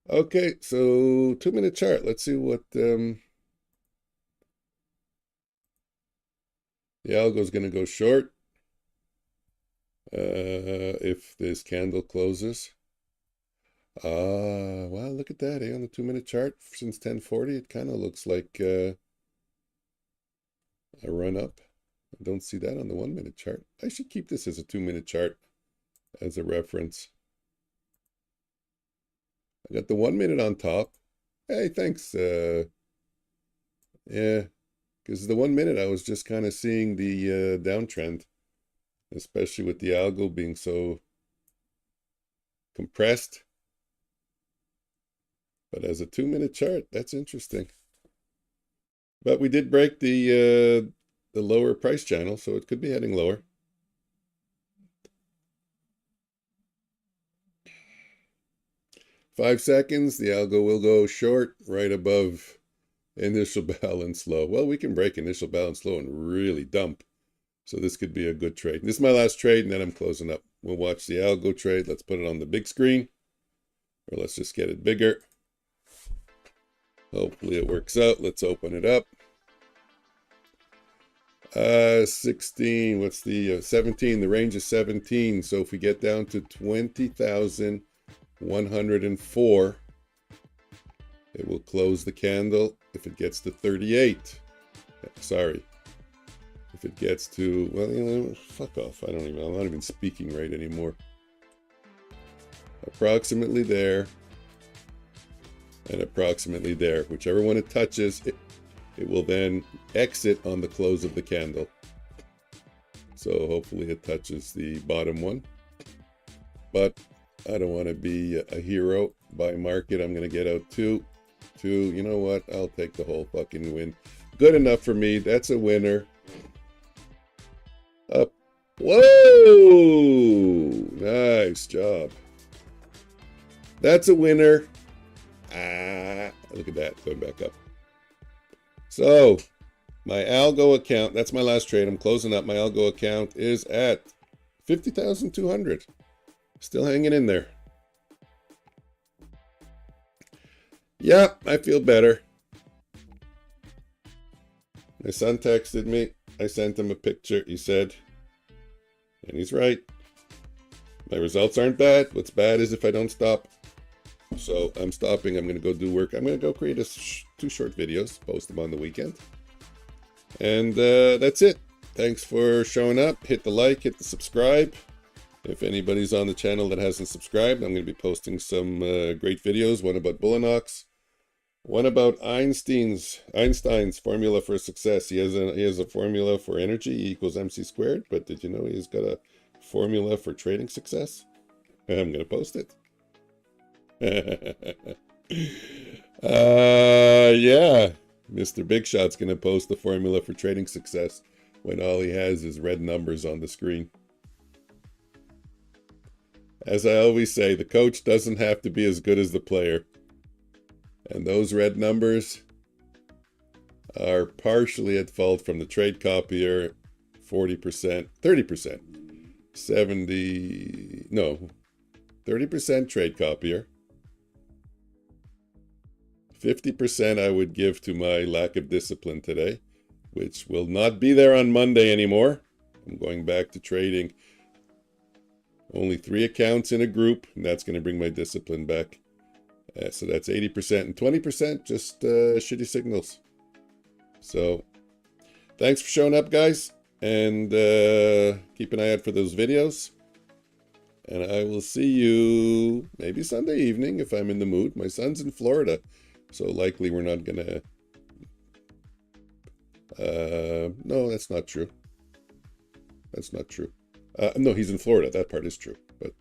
Okay, so 2-minute chart. Let's see what the algo is going to go short if this candle closes. Wow, look at that, on the 2-minute chart since 10:40, it kind of looks like a run up. I don't see that on the 1-minute chart. I should keep this as a 2-minute chart as a reference. I got the 1 minute on top. Hey, thanks. Yeah, because the 1 minute I was just kind of seeing the downtrend, especially with the algo being so compressed. But as a 2-minute chart, that's interesting. But we did break the lower price channel, so it could be heading lower. Five seconds, the algo will go short right above initial balance low. Well, we can break initial balance low and really dump. So this could be a good trade. This is my last trade, and then I'm closing up. We'll watch the algo trade. Let's put it on the big screen, or let's just get it bigger. Hopefully it works out. Let's open it up. 16, what's the 17? The range is 17. So if we get down to 20,104, it will close the candle. If it gets to 38, sorry. If it gets to, well, fuck off. I'm not even speaking right anymore. Approximately there. And approximately there. Whichever one it touches, it will then exit on the close of the candle. So hopefully it touches the bottom one. But I don't want to be a hero. By market, I'm going to get out two. You know what? I'll take the whole fucking win. Good enough for me. That's a winner. Up. Whoa! Nice job. That's a winner. Look at that, going back up. So, my algo account, that's my last trade. I'm closing up. My algo account is at 50,200. Still hanging in there. Yeah, I feel better. My son texted me. I sent him a picture. He said, And he's right. My results aren't bad. What's bad is if I don't stop. So I'm stopping. I'm going to go do work. I'm going to go create two short videos, post them on the weekend. And that's it. Thanks for showing up. Hit the like, hit the subscribe. If anybody's on the channel that hasn't subscribed, I'm going to be posting some great videos. One about Bulenox. One about Einstein's formula for success. He has a formula for energy, E equals mc squared. But did you know he's got a formula for trading success? I'm going to post it. Yeah. Mr. Big Shot's going to post the formula for trading success when all he has is red numbers on the screen. As I always say, the coach doesn't have to be as good as the player. And those red numbers are partially at fault from the trade copier, 40%, 30%, 30% trade copier. 50% I would give to my lack of discipline today, which will not be there on Monday anymore. I'm going back to trading only 3 accounts in a group, and that's going to bring my discipline back. So that's 80%, and 20% just shitty signals. So thanks for showing up, guys, and keep an eye out for those videos. And I will see you maybe Sunday evening if I'm in the mood. My son's in Florida, so likely we're not gonna... no, that's not true. That's not true. No, he's in Florida. That part is true. But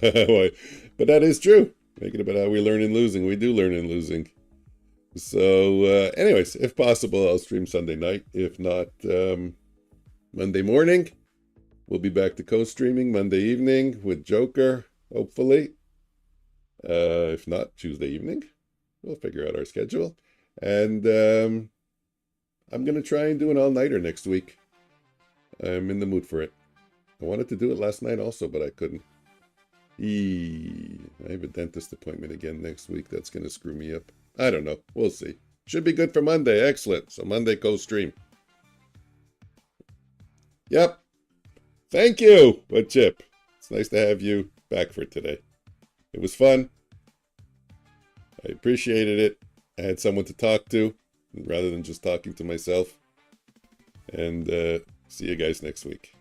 but that is true. Make it about how we learn in losing. We do learn in losing. So anyways, if possible, I'll stream Sunday night. If not, Monday morning. We'll be back to co-streaming Monday evening with Joker, hopefully. If not, Tuesday evening. We'll figure out our schedule. And I'm going to try and do an all-nighter next week. I'm in the mood for it. I wanted to do it last night also, but I couldn't. I have a dentist appointment again next week. That's going to screw me up. I don't know. We'll see. Should be good for Monday. Excellent. So Monday, co-stream. Yep. Thank you, Wood Chip. It's nice to have you back for today. It was fun. I appreciated it. I had someone to talk to rather than just talking to myself. And see you guys next week.